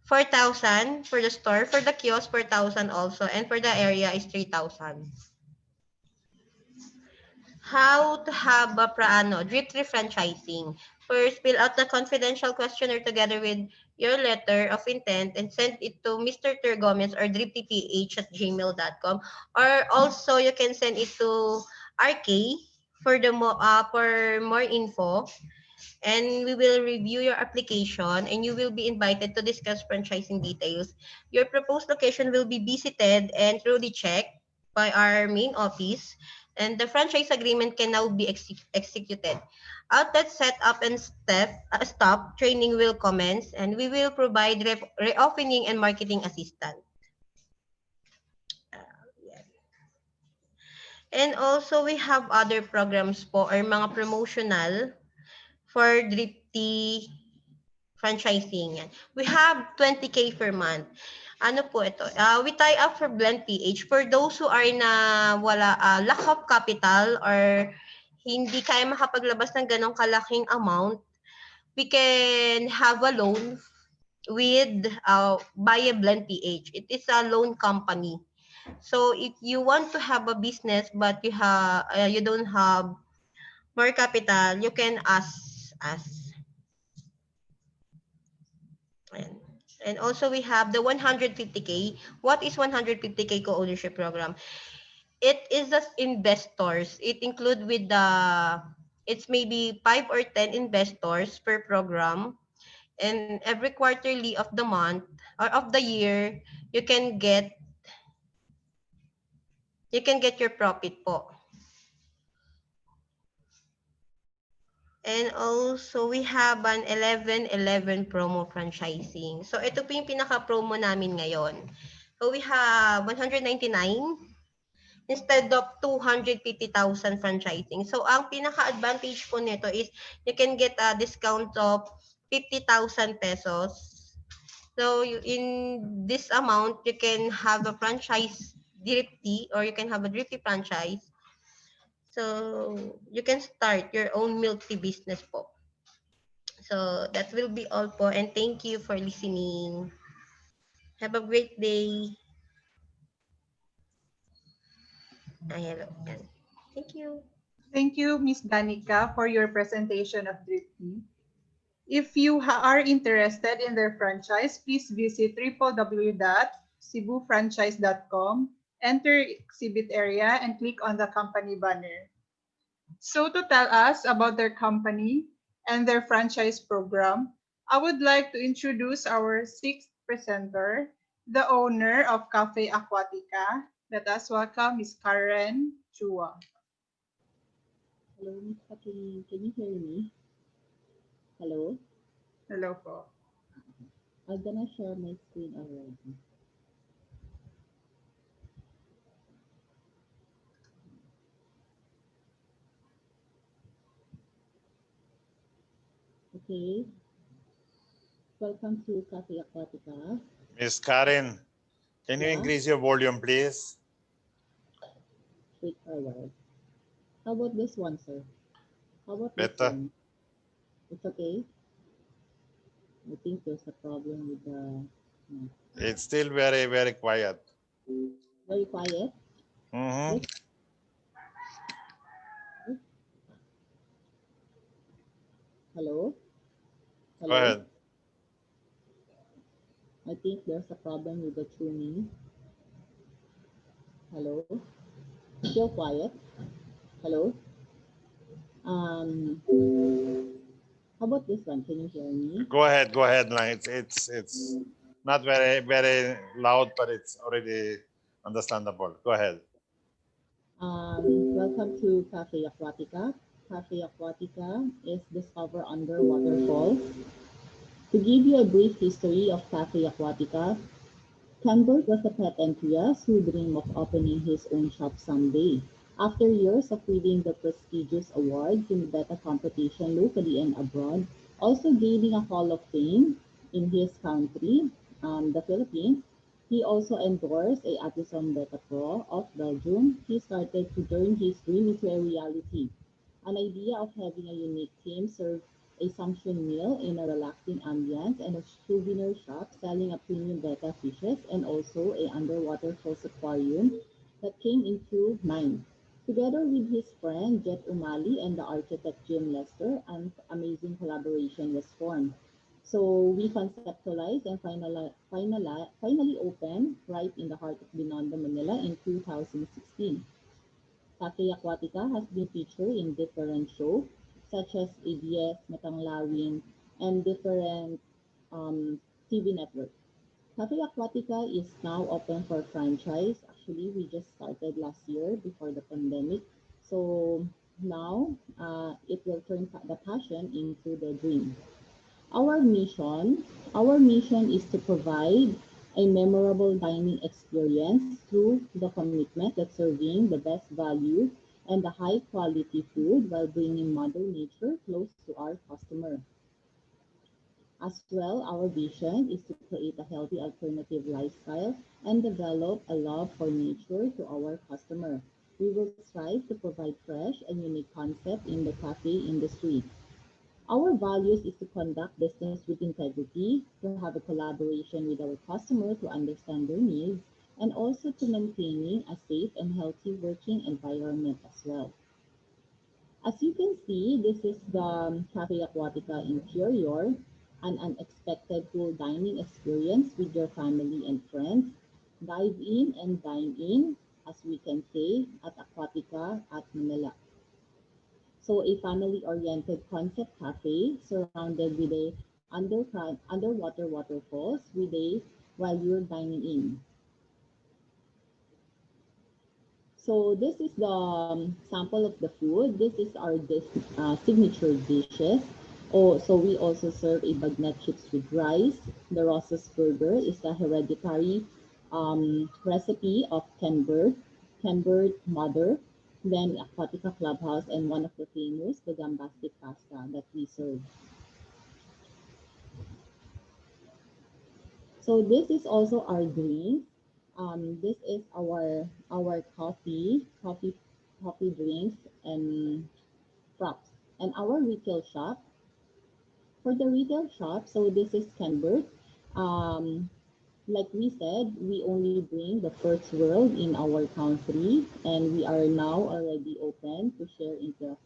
4,000 for the store. For the kiosk, 4,000 also. And for the area is 3,000. How to have a drip refranchising. First, fill out the confidential questionnaire together with your letter of intent and send it to Mr. Turgomez or driptph@gmail.com. Or also, you can send it to RK for more info. And we will review your application and you will be invited to discuss franchising details. Your proposed location will be visited and thoroughly checked by our main office, and the franchise agreement can now be executed. Outlet setup and stop training will commence, and we will provide reopening and marketing assistance. And also, we have other programs po or mga promotional for Dripty franchising. We have 20K per month. Ano po ito? We tie up for Blend PH. For those who are lack of capital or hindi kaya makapaglabas ng ganong kalaking amount, we can have a loan with by a Blend PH. It is a loan company. So if you want to have a business but you don't have more capital, you can ask us. And also we have the 150K. What is 150K co-ownership program? It is as investors. It include with it's maybe 5 or 10 investors per program. And every quarterly of the month or of the year, you can get your profit po. And also, we have an 11-11 promo franchising. So, ito po yung pinaka-promo namin ngayon. So, we have 199 instead of 250,000 franchising. So, ang pinaka-advantage po nito is you can get a discount of 50,000 pesos. So, in this amount, you can have a franchise Dripty or you can have a Dripty franchise. So, you can start your own milk tea business po. So, that will be all po. And thank you for listening. Have a great day. Hello. Thank you. Thank you, Ms. Danica, for your presentation of Dripty. If you are interested in their franchise, please visit www.cebufranchise.com, enter exhibit area, and click on the company banner. So to tell us about their company and their franchise program, I would like to introduce our sixth presenter, the owner of Cafe Aquatica. Let us welcome Ms. Karen Chua. Hello, Ms. Paki. Can you hear me? Hello? Hello po. I'm gonna share my screen already. Okay. Welcome to Cafe Aquatica. Miss Karen, can you Yeah. increase your volume, please? Wait for a while. How about this one, sir? How about Better. this one? It's okay? I think there's a problem with the... No. It's still very, very quiet. Very quiet? Mm-hmm. Hello? Go Hello? ahead. I think there's a problem with the tuning. Hello? Still quiet? Hello? How about this one? Can you hear me? Go ahead. Go ahead. It's not very, very loud, but it's already understandable. Go ahead. Welcome to Cafe Aquatica. Cafe Aquatica is discovered underwater falls. To give you a brief history of Cafe Aquatica, Ken was a pet enthusiast who dreamed of opening his own shop someday. After years of winning the prestigious awards in beta competition locally and abroad, also gaining a Hall of Fame in his country, the Philippines, he also endorsed a Artisan Beta Pro of Belgium. He started to turn his dream into a reality. An idea of having a unique team serve a sumptuous meal in a relaxing ambience and a souvenir shop selling a premium betta fishes and also a underwater falls aquarium that came into mind. Together with his friend Jet Umali and the architect Jim Lester, an amazing collaboration was formed. So we conceptualized and finally opened right in the heart of Binondo, Manila in 2016. Cafe Aquatica has been featured in different shows such as ABS, Matanglawin, and different TV networks. Cafe Aquatica is now open for franchise. Actually, we just started last year before the pandemic. So now it will turn the passion into the dream. Our mission, our mission is to provide a memorable dining experience through the commitment that serving the best value and the high quality food while bringing Mother Nature close to our customer. As well, our vision is to create a healthy alternative lifestyle and develop a love for nature to our customer. We will strive to provide fresh and unique concept in the cafe industry. Our values is to conduct business with integrity, to have a collaboration with our customer to understand their needs, and also to maintaining a safe and healthy working environment as well. As you can see, this is the Cafe Aquatica interior, an unexpected full dining experience with your family and friends. Dive in and dine in, as we can say, at Aquatica at Manila. So a family-oriented concept cafe surrounded with a underwater waterfalls with a while you're dining in. So this is the sample of the food. This is our signature dishes. Oh, so we also serve a bagnet chips with rice. The Ross's burger is the hereditary recipe of Kenberg mother. Then Aquatica Clubhouse and one of the famous, the gambastic pasta that we serve. So this is also our drink. This is our coffee drinks and props. And our retail shop. For the retail shop, so this is Kenberg. Like we said, we only bring the first world in our country, and we are now already open to share in the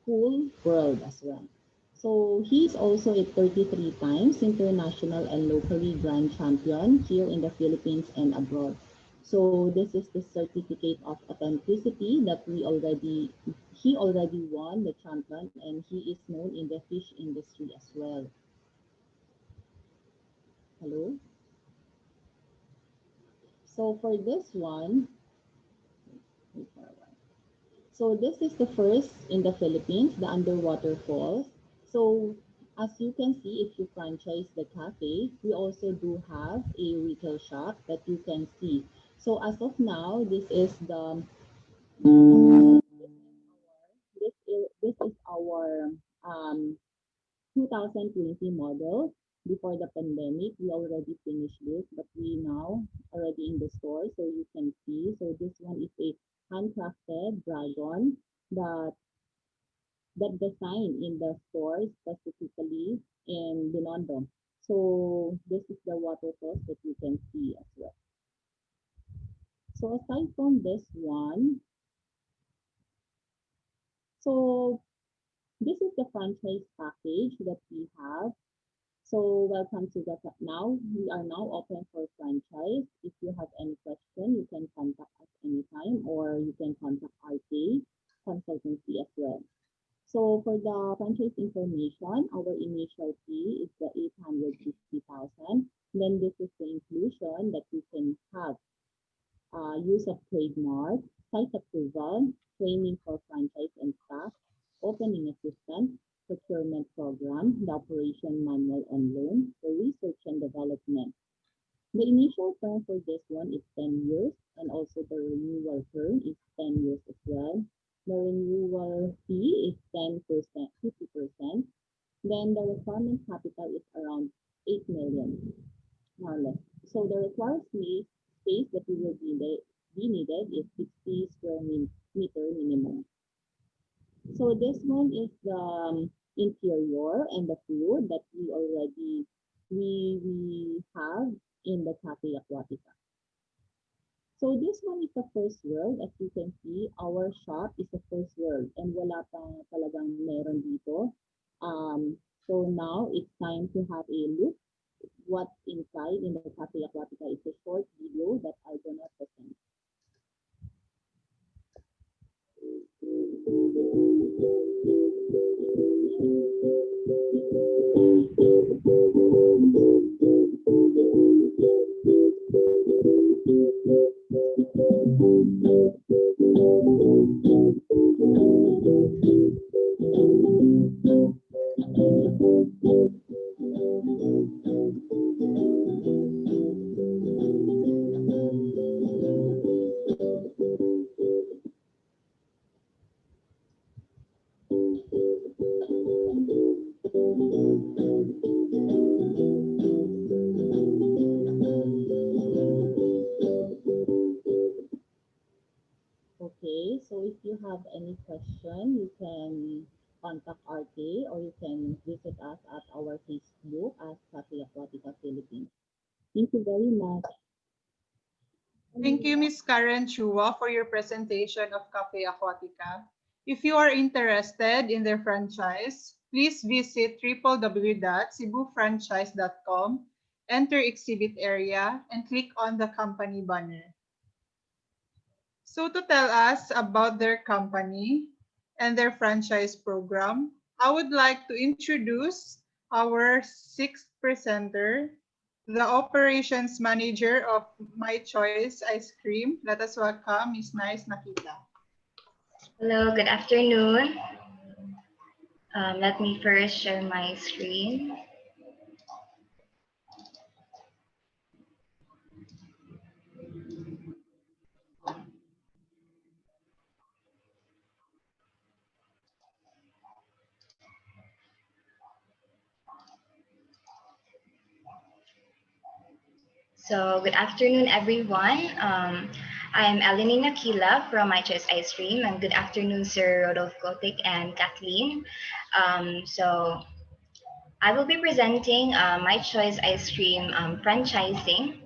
whole world as well. So he's also a 33 times international and locally grand champion here in the Philippines and abroad. So this is the certificate of authenticity that he already won the champion, and he is known in the fish industry as well. Hello. So for this one, so this is the first in the Philippines, the underwater falls. So as you can see, if you franchise the cafe, we also do have a retail shop that you can see. So as of now, this is our 2020 model. Before the pandemic, we already finished this, but we now already in the store, so you can see. So this one is a handcrafted dragon that designed in the store specifically in Binondo. So this is the waterfalls that you can see as well. So aside from this one, so this is the franchise package that we have. So welcome to the now. We are now open for franchise. If you have any question, you can contact us anytime, or you can contact RK Consultancy as well. So for the franchise information, our initial fee is the 850,000. Then this is the inclusion that you can have use of trademark, site approval, training for franchise and staff, opening assistance, procurement program, the operation manual and loan, the research and development. The initial term for this one is 10 years, and also the renewal term is 10 years as well. The renewal fee is 10%, 50%. Then the requirement capital is around 8 million, more or less. So the required space that we will be needed is 60 square meter minimum. So this one is the interior and the food that we have in the Cafe Aquatica. So this one is the first world. As you can see, our shop is the first world and wala pa talagang meron dito. So now it's time to have a look what's inside in the Cafe Aquatica. It's a short video that I'm gonna present. Okay, so if you have any question, you can contact RK or you can visit us at our Facebook as Cafe Aquatica Philippines. Thank you very much. Thank you, Ms. Karen Chua, for your presentation of Cafe Aquatica. If you are interested in their franchise, please visit www.cebufranchise.com, enter exhibit area, and click on the company banner. So to tell us about their company and their franchise program, I would like to introduce our sixth presenter, the operations manager of My Choice Ice Cream. Let us welcome Ms. Nice Nakita. Hello, good afternoon. Let me first share my screen. So good afternoon, everyone. I'm Eleni Nakila from My Choice Ice Cream, and good afternoon, Sir Rudolf Kotik and Kathleen. So I will be presenting My Choice Ice Cream franchising.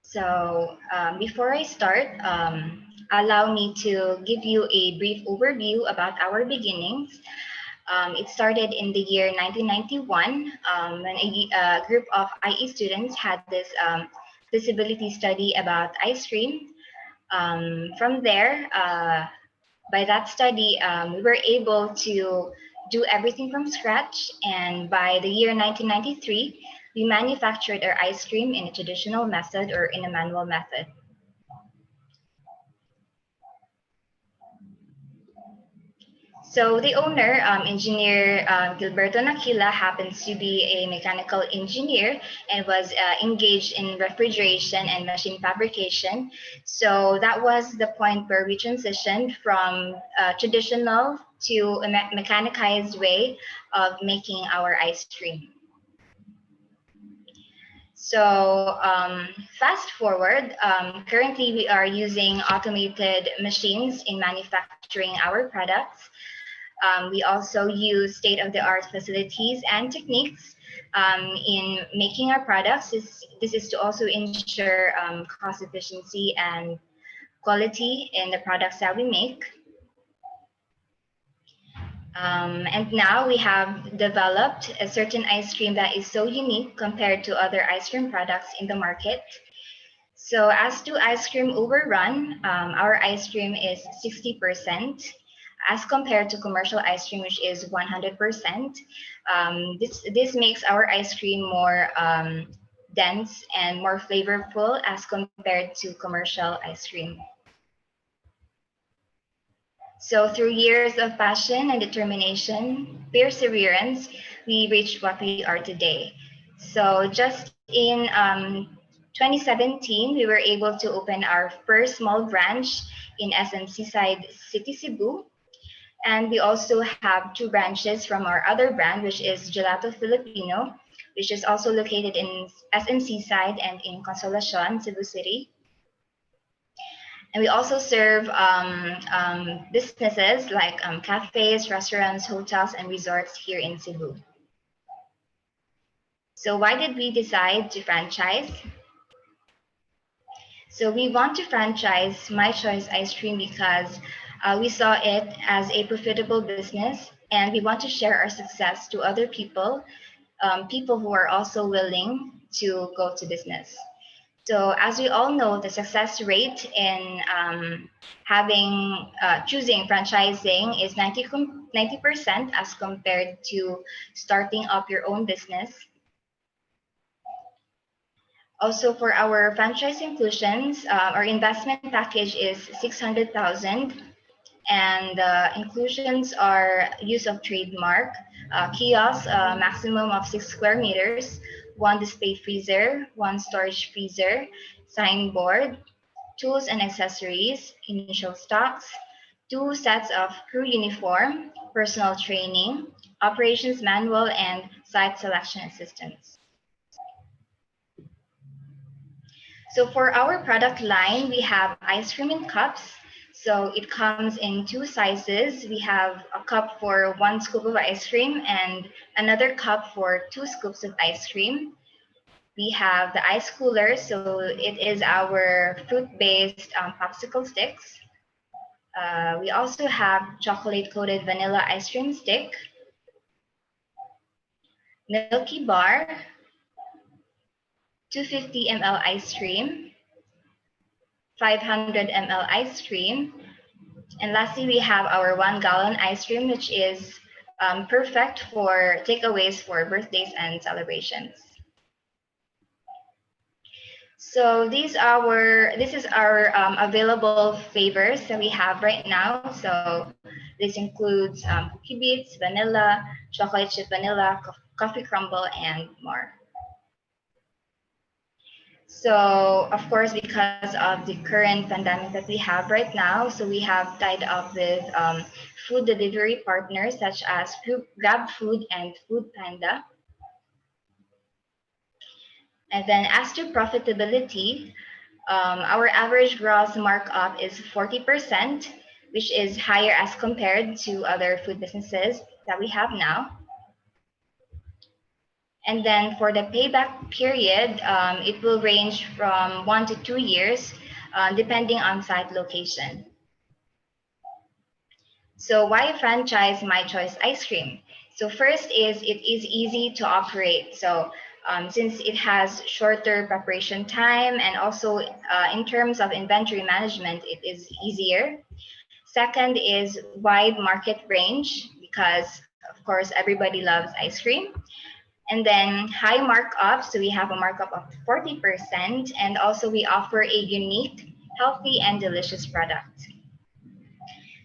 So before I start, allow me to give you a brief overview about our beginnings. It started in the year 1991 when a group of IE students had this feasibility study about ice cream. From there, by that study, we were able to do everything from scratch. And by the year 1993, we manufactured our ice cream in a traditional method or in a manual method. So the owner, engineer Gilberto Nakila, happens to be a mechanical engineer and was engaged in refrigeration and machine fabrication. So that was the point where we transitioned from traditional to a mechanized way of making our ice cream. So fast forward, currently we are using automated machines in manufacturing our products. We also use state-of-the-art facilities and techniques in making our products. This is to also ensure cost efficiency and quality in the products that we make. And now we have developed a certain ice cream that is so unique compared to other ice cream products in the market. So as to ice cream overrun, our ice cream is 60%. As compared to commercial ice cream, which is 100%. This makes our ice cream more dense and more flavorful as compared to commercial ice cream. So through years of passion and determination, perseverance, we reached what we are today. So just in 2017, we were able to open our first small branch in SMC side City, Cebu. And we also have 2 branches from our other brand, which is Gelato Filipino, which is also located in SMC side and in Consolacion, Cebu City. And we also serve businesses like cafes, restaurants, hotels, and resorts here in Cebu. So why did we decide to franchise? So we want to franchise My Choice Ice Cream because we saw it as a profitable business, and we want to share our success to other people, people who are also willing to go to business. So as we all know, the success rate in choosing franchising is 90% as compared to starting up your own business. Also, for our franchise inclusions, our investment package is 600,000, and inclusions are use of trademark, kiosk, maximum of 6 square meters, 1 display freezer, 1 storage freezer, signboard, tools and accessories, initial stocks, 2 sets of crew uniform, personal training, operations manual, and site selection assistance. So for our product line, we have ice cream in cups. So it comes in 2 sizes. We have a cup for 1 scoop of ice cream and another cup for 2 scoops of ice cream. We have the ice cooler, so it is our fruit-based popsicle sticks. We also have chocolate-coated vanilla ice cream stick, Milky Bar, 250 ml ice cream, 500 ml ice cream, and lastly, we have our 1 gallon ice cream, which is perfect for takeaways for birthdays and celebrations. So this is our available flavors that we have right now. So this includes cookie beats, vanilla, chocolate chip vanilla, coffee crumble, and more. So of course, because of the current pandemic that we have right now, so we have tied up with food delivery partners such as Grab Food and Food Panda. And then as to profitability, our average gross markup is 40%, which is higher as compared to other food businesses that we have now. And then for the payback period, it will range from 1 to 2 years, depending on site location. So why franchise My Choice Ice Cream? So first is it is easy to operate. So since it has shorter preparation time and also in terms of inventory management, it is easier. Second is wide market range because of course everybody loves ice cream. And then high markup, so we have a markup of 40%, and also we offer a unique, healthy, and delicious product.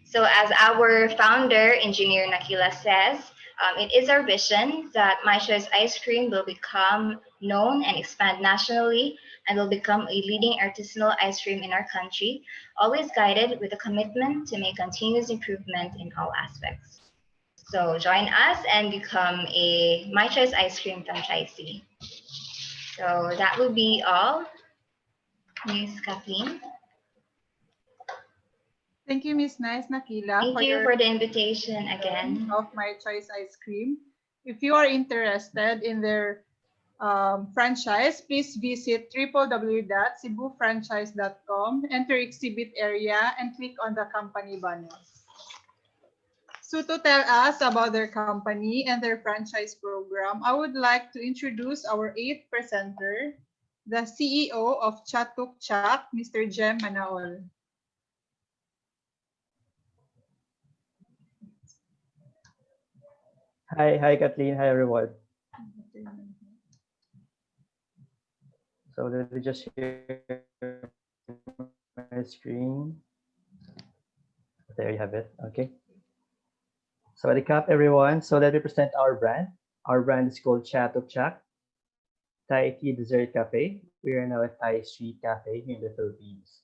So as our founder, Engineer Nakila says, it is our vision that My Choice Ice Cream will become known and expand nationally and will become a leading artisanal ice cream in our country, always guided with a commitment to make continuous improvement in all aspects. So join us and become a My Choice Ice Cream franchisee. So that will be all. Miss Kathleen. Thank you, Miss Nice Nakila, Thank you for the invitation again. Of My Choice Ice Cream. If you are interested in their franchise, please visit www.cebufranchise.com, enter exhibit area, and click on the company banner. So to tell us about their company and their franchise program, I would like to introduce our 8th presenter, the CEO of Chatuk Chak, Mr. Jem Manaol. Hi Kathleen, hi everyone. So let me just share my screen. There you have it, okay. So recap everyone, so let me present our brand. Our brand is called Chatuk Chak. Thai Tea Dessert Cafe. We are now a Thai Street Cafe here in the Philippines.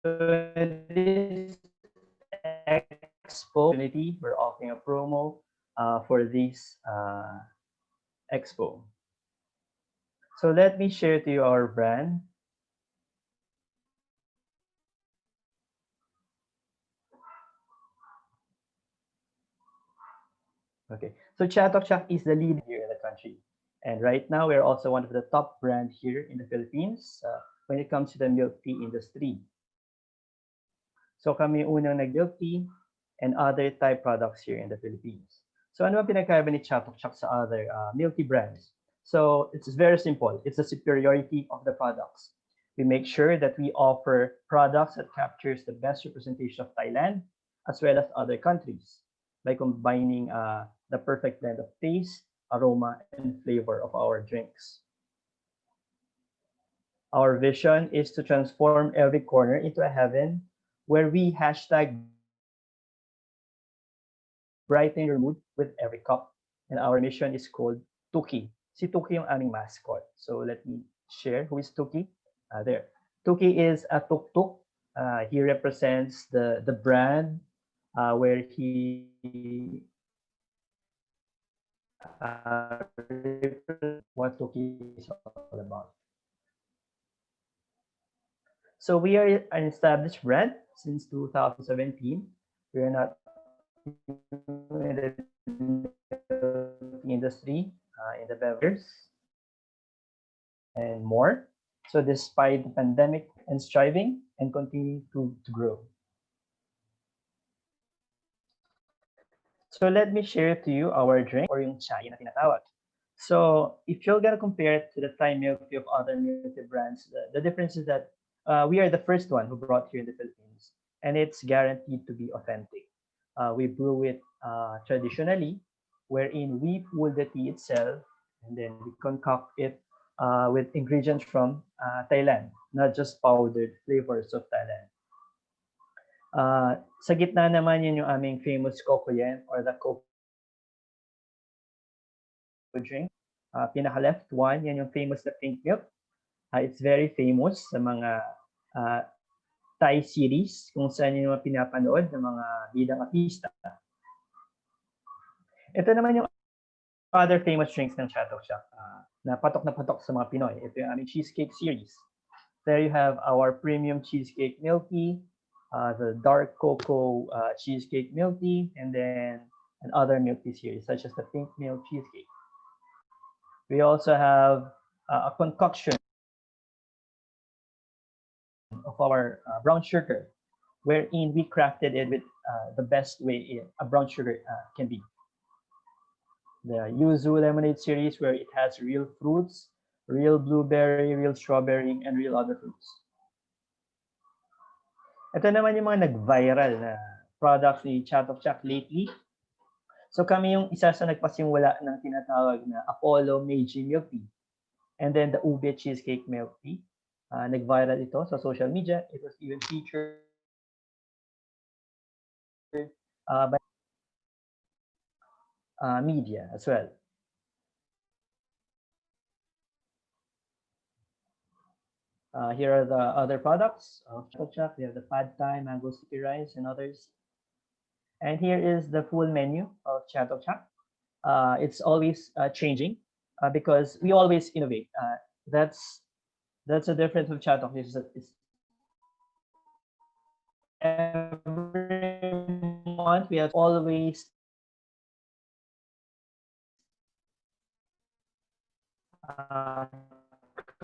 So this expo, we're offering a promo for this expo. So let me share to you our brand. Okay, so Chatok Chak is the lead here in the country. And right now, we're also one of the top brands here in the Philippines when it comes to the milk tea industry. So kami unang nag-milk tea and other Thai products here in the Philippines. So ano ba pinagkaiba ni Chatok Chak sa other milk tea brands? So it's very simple. It's the superiority of the products. We make sure that we offer products that captures the best representation of Thailand as well as other countries by combining the perfect blend of taste, aroma, and flavor of our drinks. Our vision is to transform every corner into a heaven where we hashtag brighten your mood with every cup. And our mission is called Tuki. Si Tuki yung aming mascot. So let me share who is Tuki. There. Tuki is a tuk-tuk. He represents the brand where he what Tuki is all about. So we are an established brand since 2017. We are not in the industry, in the beverage and more. So despite the pandemic and striving and continue to grow. So let me share to you our drink or yung chai na tinatawag. So if you're gonna compare it to the Thai milk tea of other milk tea brands, the difference is that we are the first one who brought here in the Philippines, and it's guaranteed to be authentic. We brew it traditionally, wherein we pull the tea itself, and then we concoct it with ingredients from Thailand, not just powdered flavors of Thailand. Sa gitna naman yun yung aming famous cocoyen or the cocoa drink. Pinaka-left one, yan yung famous na pink milk. It's very famous sa mga Thai series kung saan yung mga pinapanood ng mga bidang artista. Ito naman yung other famous drinks ng Chatok Chak na patok sa mga Pinoy. Ito yung aming cheesecake series. There you have our premium cheesecake milk tea, the dark cocoa cheesecake milk tea, and then other milk tea series such as the pink milk cheesecake. We also have a concoction of our brown sugar, wherein we crafted it with the best way a brown sugar can be. The Yuzu Lemonade series, where it has real fruits, real blueberry, real strawberry, and real other fruits. Ito naman yung mga nag-viral na products ni Chatok Chak lately. So kami yung isa sa nagpasimula ng tinatawag na Apollo Meiji Milk Tea. And then the Ube Cheesecake Milk Tea. Nag-viral ito sa social media. It was even featured by media as well. Here are the other products of Chatok Chak. We have the Pad Thai, Mango Sticky Rice, and others. And here is the full menu of Chatok Chak. It's always changing because we always innovate. That's the difference with Chatok. It's every month we have always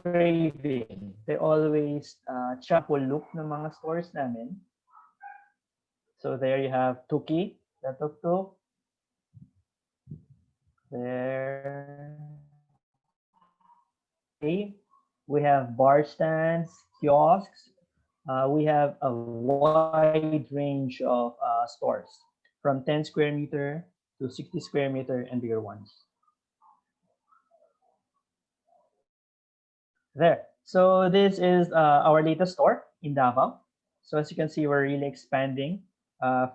craving. They always full look ng mga stores namin. So there you have Tuki, the tuk-tuk. There. Okay. We have bar stands, kiosks. We have a wide range of stores from 10 square meter to 60 square meter and bigger ones. There. So this is our latest store in Davao. So as you can see, we're really expanding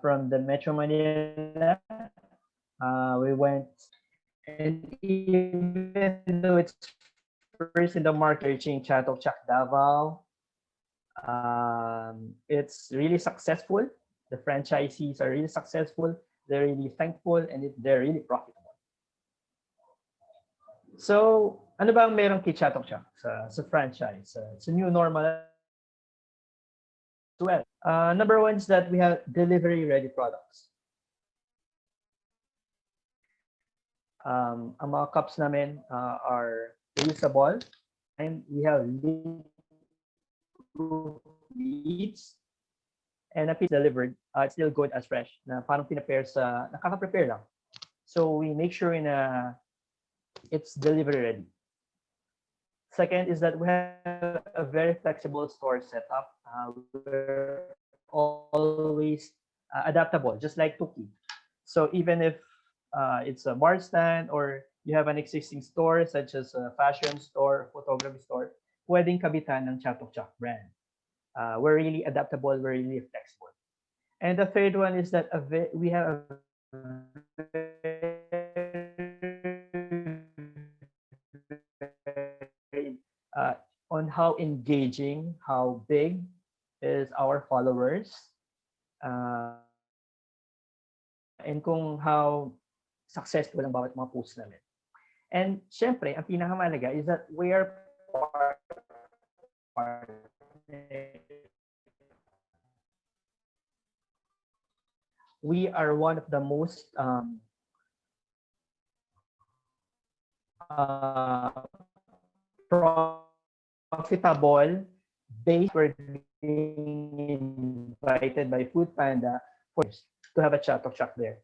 from the Metro Manila We went, and even though it's first in the market, reaching Chatok Chak Davao, it's really successful. The franchisees are really successful. They're really thankful, and they're really profitable. So, ano ba ang meron kay Chatok Chak sa franchise? It's a new normal as well. Number one is that we have delivery-ready products. Ang mga cups namin are reusable, and we have leads, and a piece delivered, it's still good as fresh. Na parang pinapare sa, nakaka-prepare lang. So we make sure it's delivery ready. Second is that we have a very flexible store setup. We're always adaptable, just like Tuki. So even if it's a bar stand or you have an existing store such as a fashion store, photography store, pwedeng kabitan ng Chatok Chak brand. We're really adaptable, we're really flexible. And the third one is that we have on how engaging, how big is our followers, and kung how successful ang bawat mga posts namin. And syempre, ang pinakamalaga is that we are one of the most profitable base. We're being invited by Foodpanda to have a Chatok Chak there.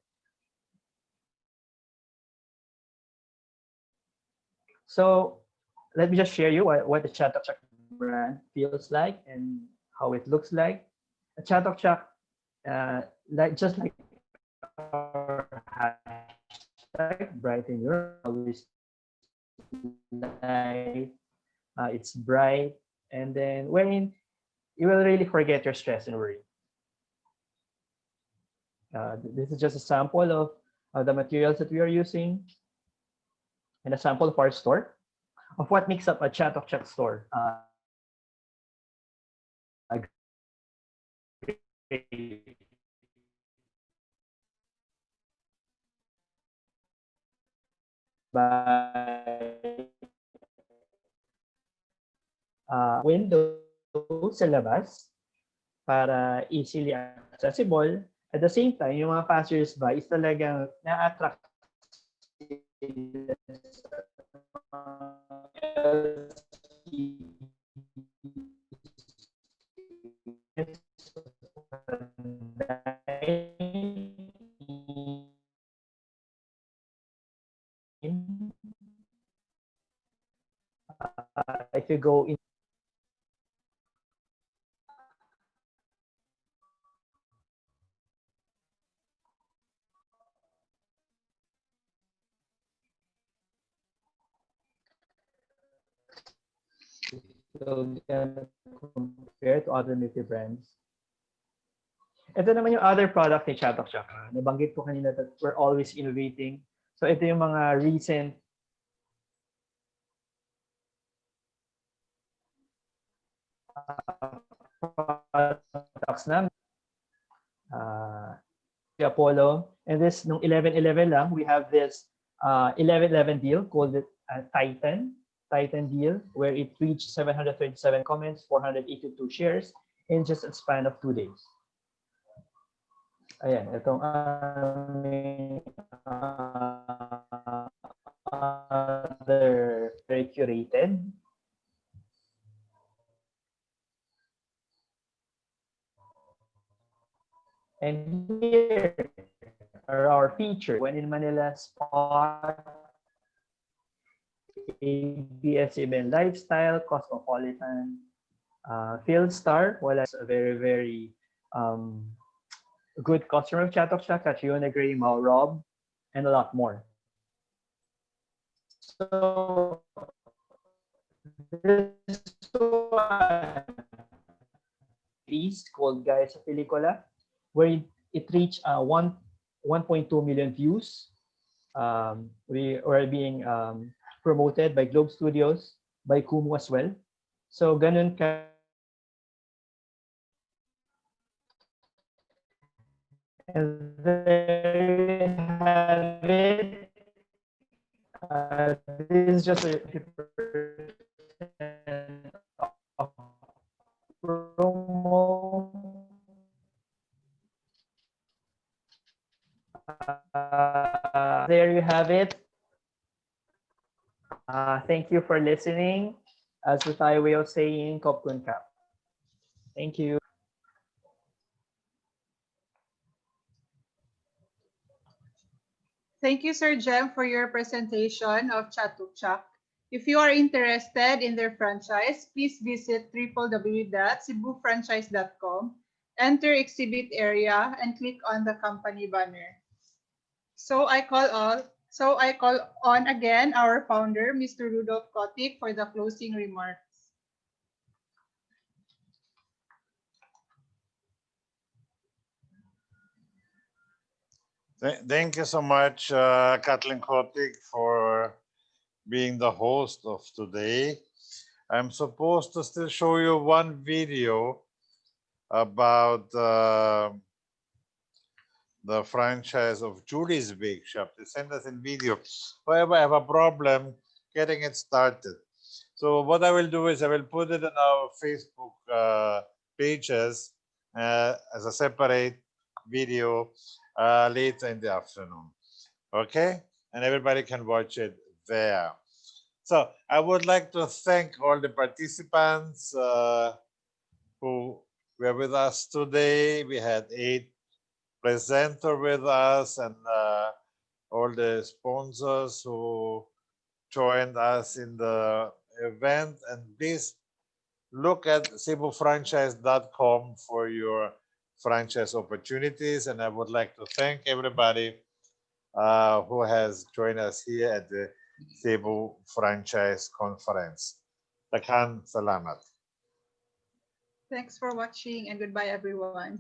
So let me just share you what the Chatok Chak brand feels like and how it looks like. A Chatok Chak, just like our hashtag, brighten your always light. It's bright, and then when you will really forget your stress and worry. This is just a sample of the materials that we are using, and a sample of our store, of what makes up a Chatok Chak store. Window sa labas para easily accessible. At the same time, yung mga passers-by is talagang na-attract if you go in compared to other multi brands. Ito naman yung other product ni Chatok Chak. Nabanggit ko kanina that we're always innovating. So ito yung mga recent products namin. Apollo. And this, nung 11/11 lang, we have this 11/11 deal called it Titan deal, where it reached 737 comments, 482 shares in just a span of 2 days. Ayan, itong other very curated. And here are our features. When in Manila Spot, ABS-CBN Lifestyle, Cosmopolitan, Field Star, well, that's a very, very good customer of Chatok Chak, Catriona Gray, Mao Rob, and a lot more. So, this one is called Guys sa Pelikula, where it reached 1.2 million views We are being promoted by Globe Studios, by Kumu as well. So ganun ka. And there you have it. This is just a 50% off promo. There you have it. Thank you for listening. As the Thai way of saying, Kop Kun Kap. Thank you. Thank you, Sir Jem, for your presentation of Chatukchak. If you are interested in their franchise, please visit www.cebufranchise.com, enter exhibit area, and click on the company banner. So I call on again our founder, Mr. Rudolf Kotik, for the closing remarks. Thank you so much, Kathleen Kotik, for being the host of today. I'm supposed to still show you one video about the franchise of Julie's Bake Shop. They sent us in video. However, I have a problem getting it started. So what I will do is I will put it in our Facebook pages as a separate video later in the afternoon. Okay? And everybody can watch it there. So I would like to thank all the participants who were with us today. We had 8 presenters with us and all the sponsors who joined us in the event. And please look at cebufranchise.com for your franchise opportunities. And I would like to thank everybody who has joined us here at the Cebu Franchise Conference. Takhan salamat. Thanks for watching and goodbye, everyone.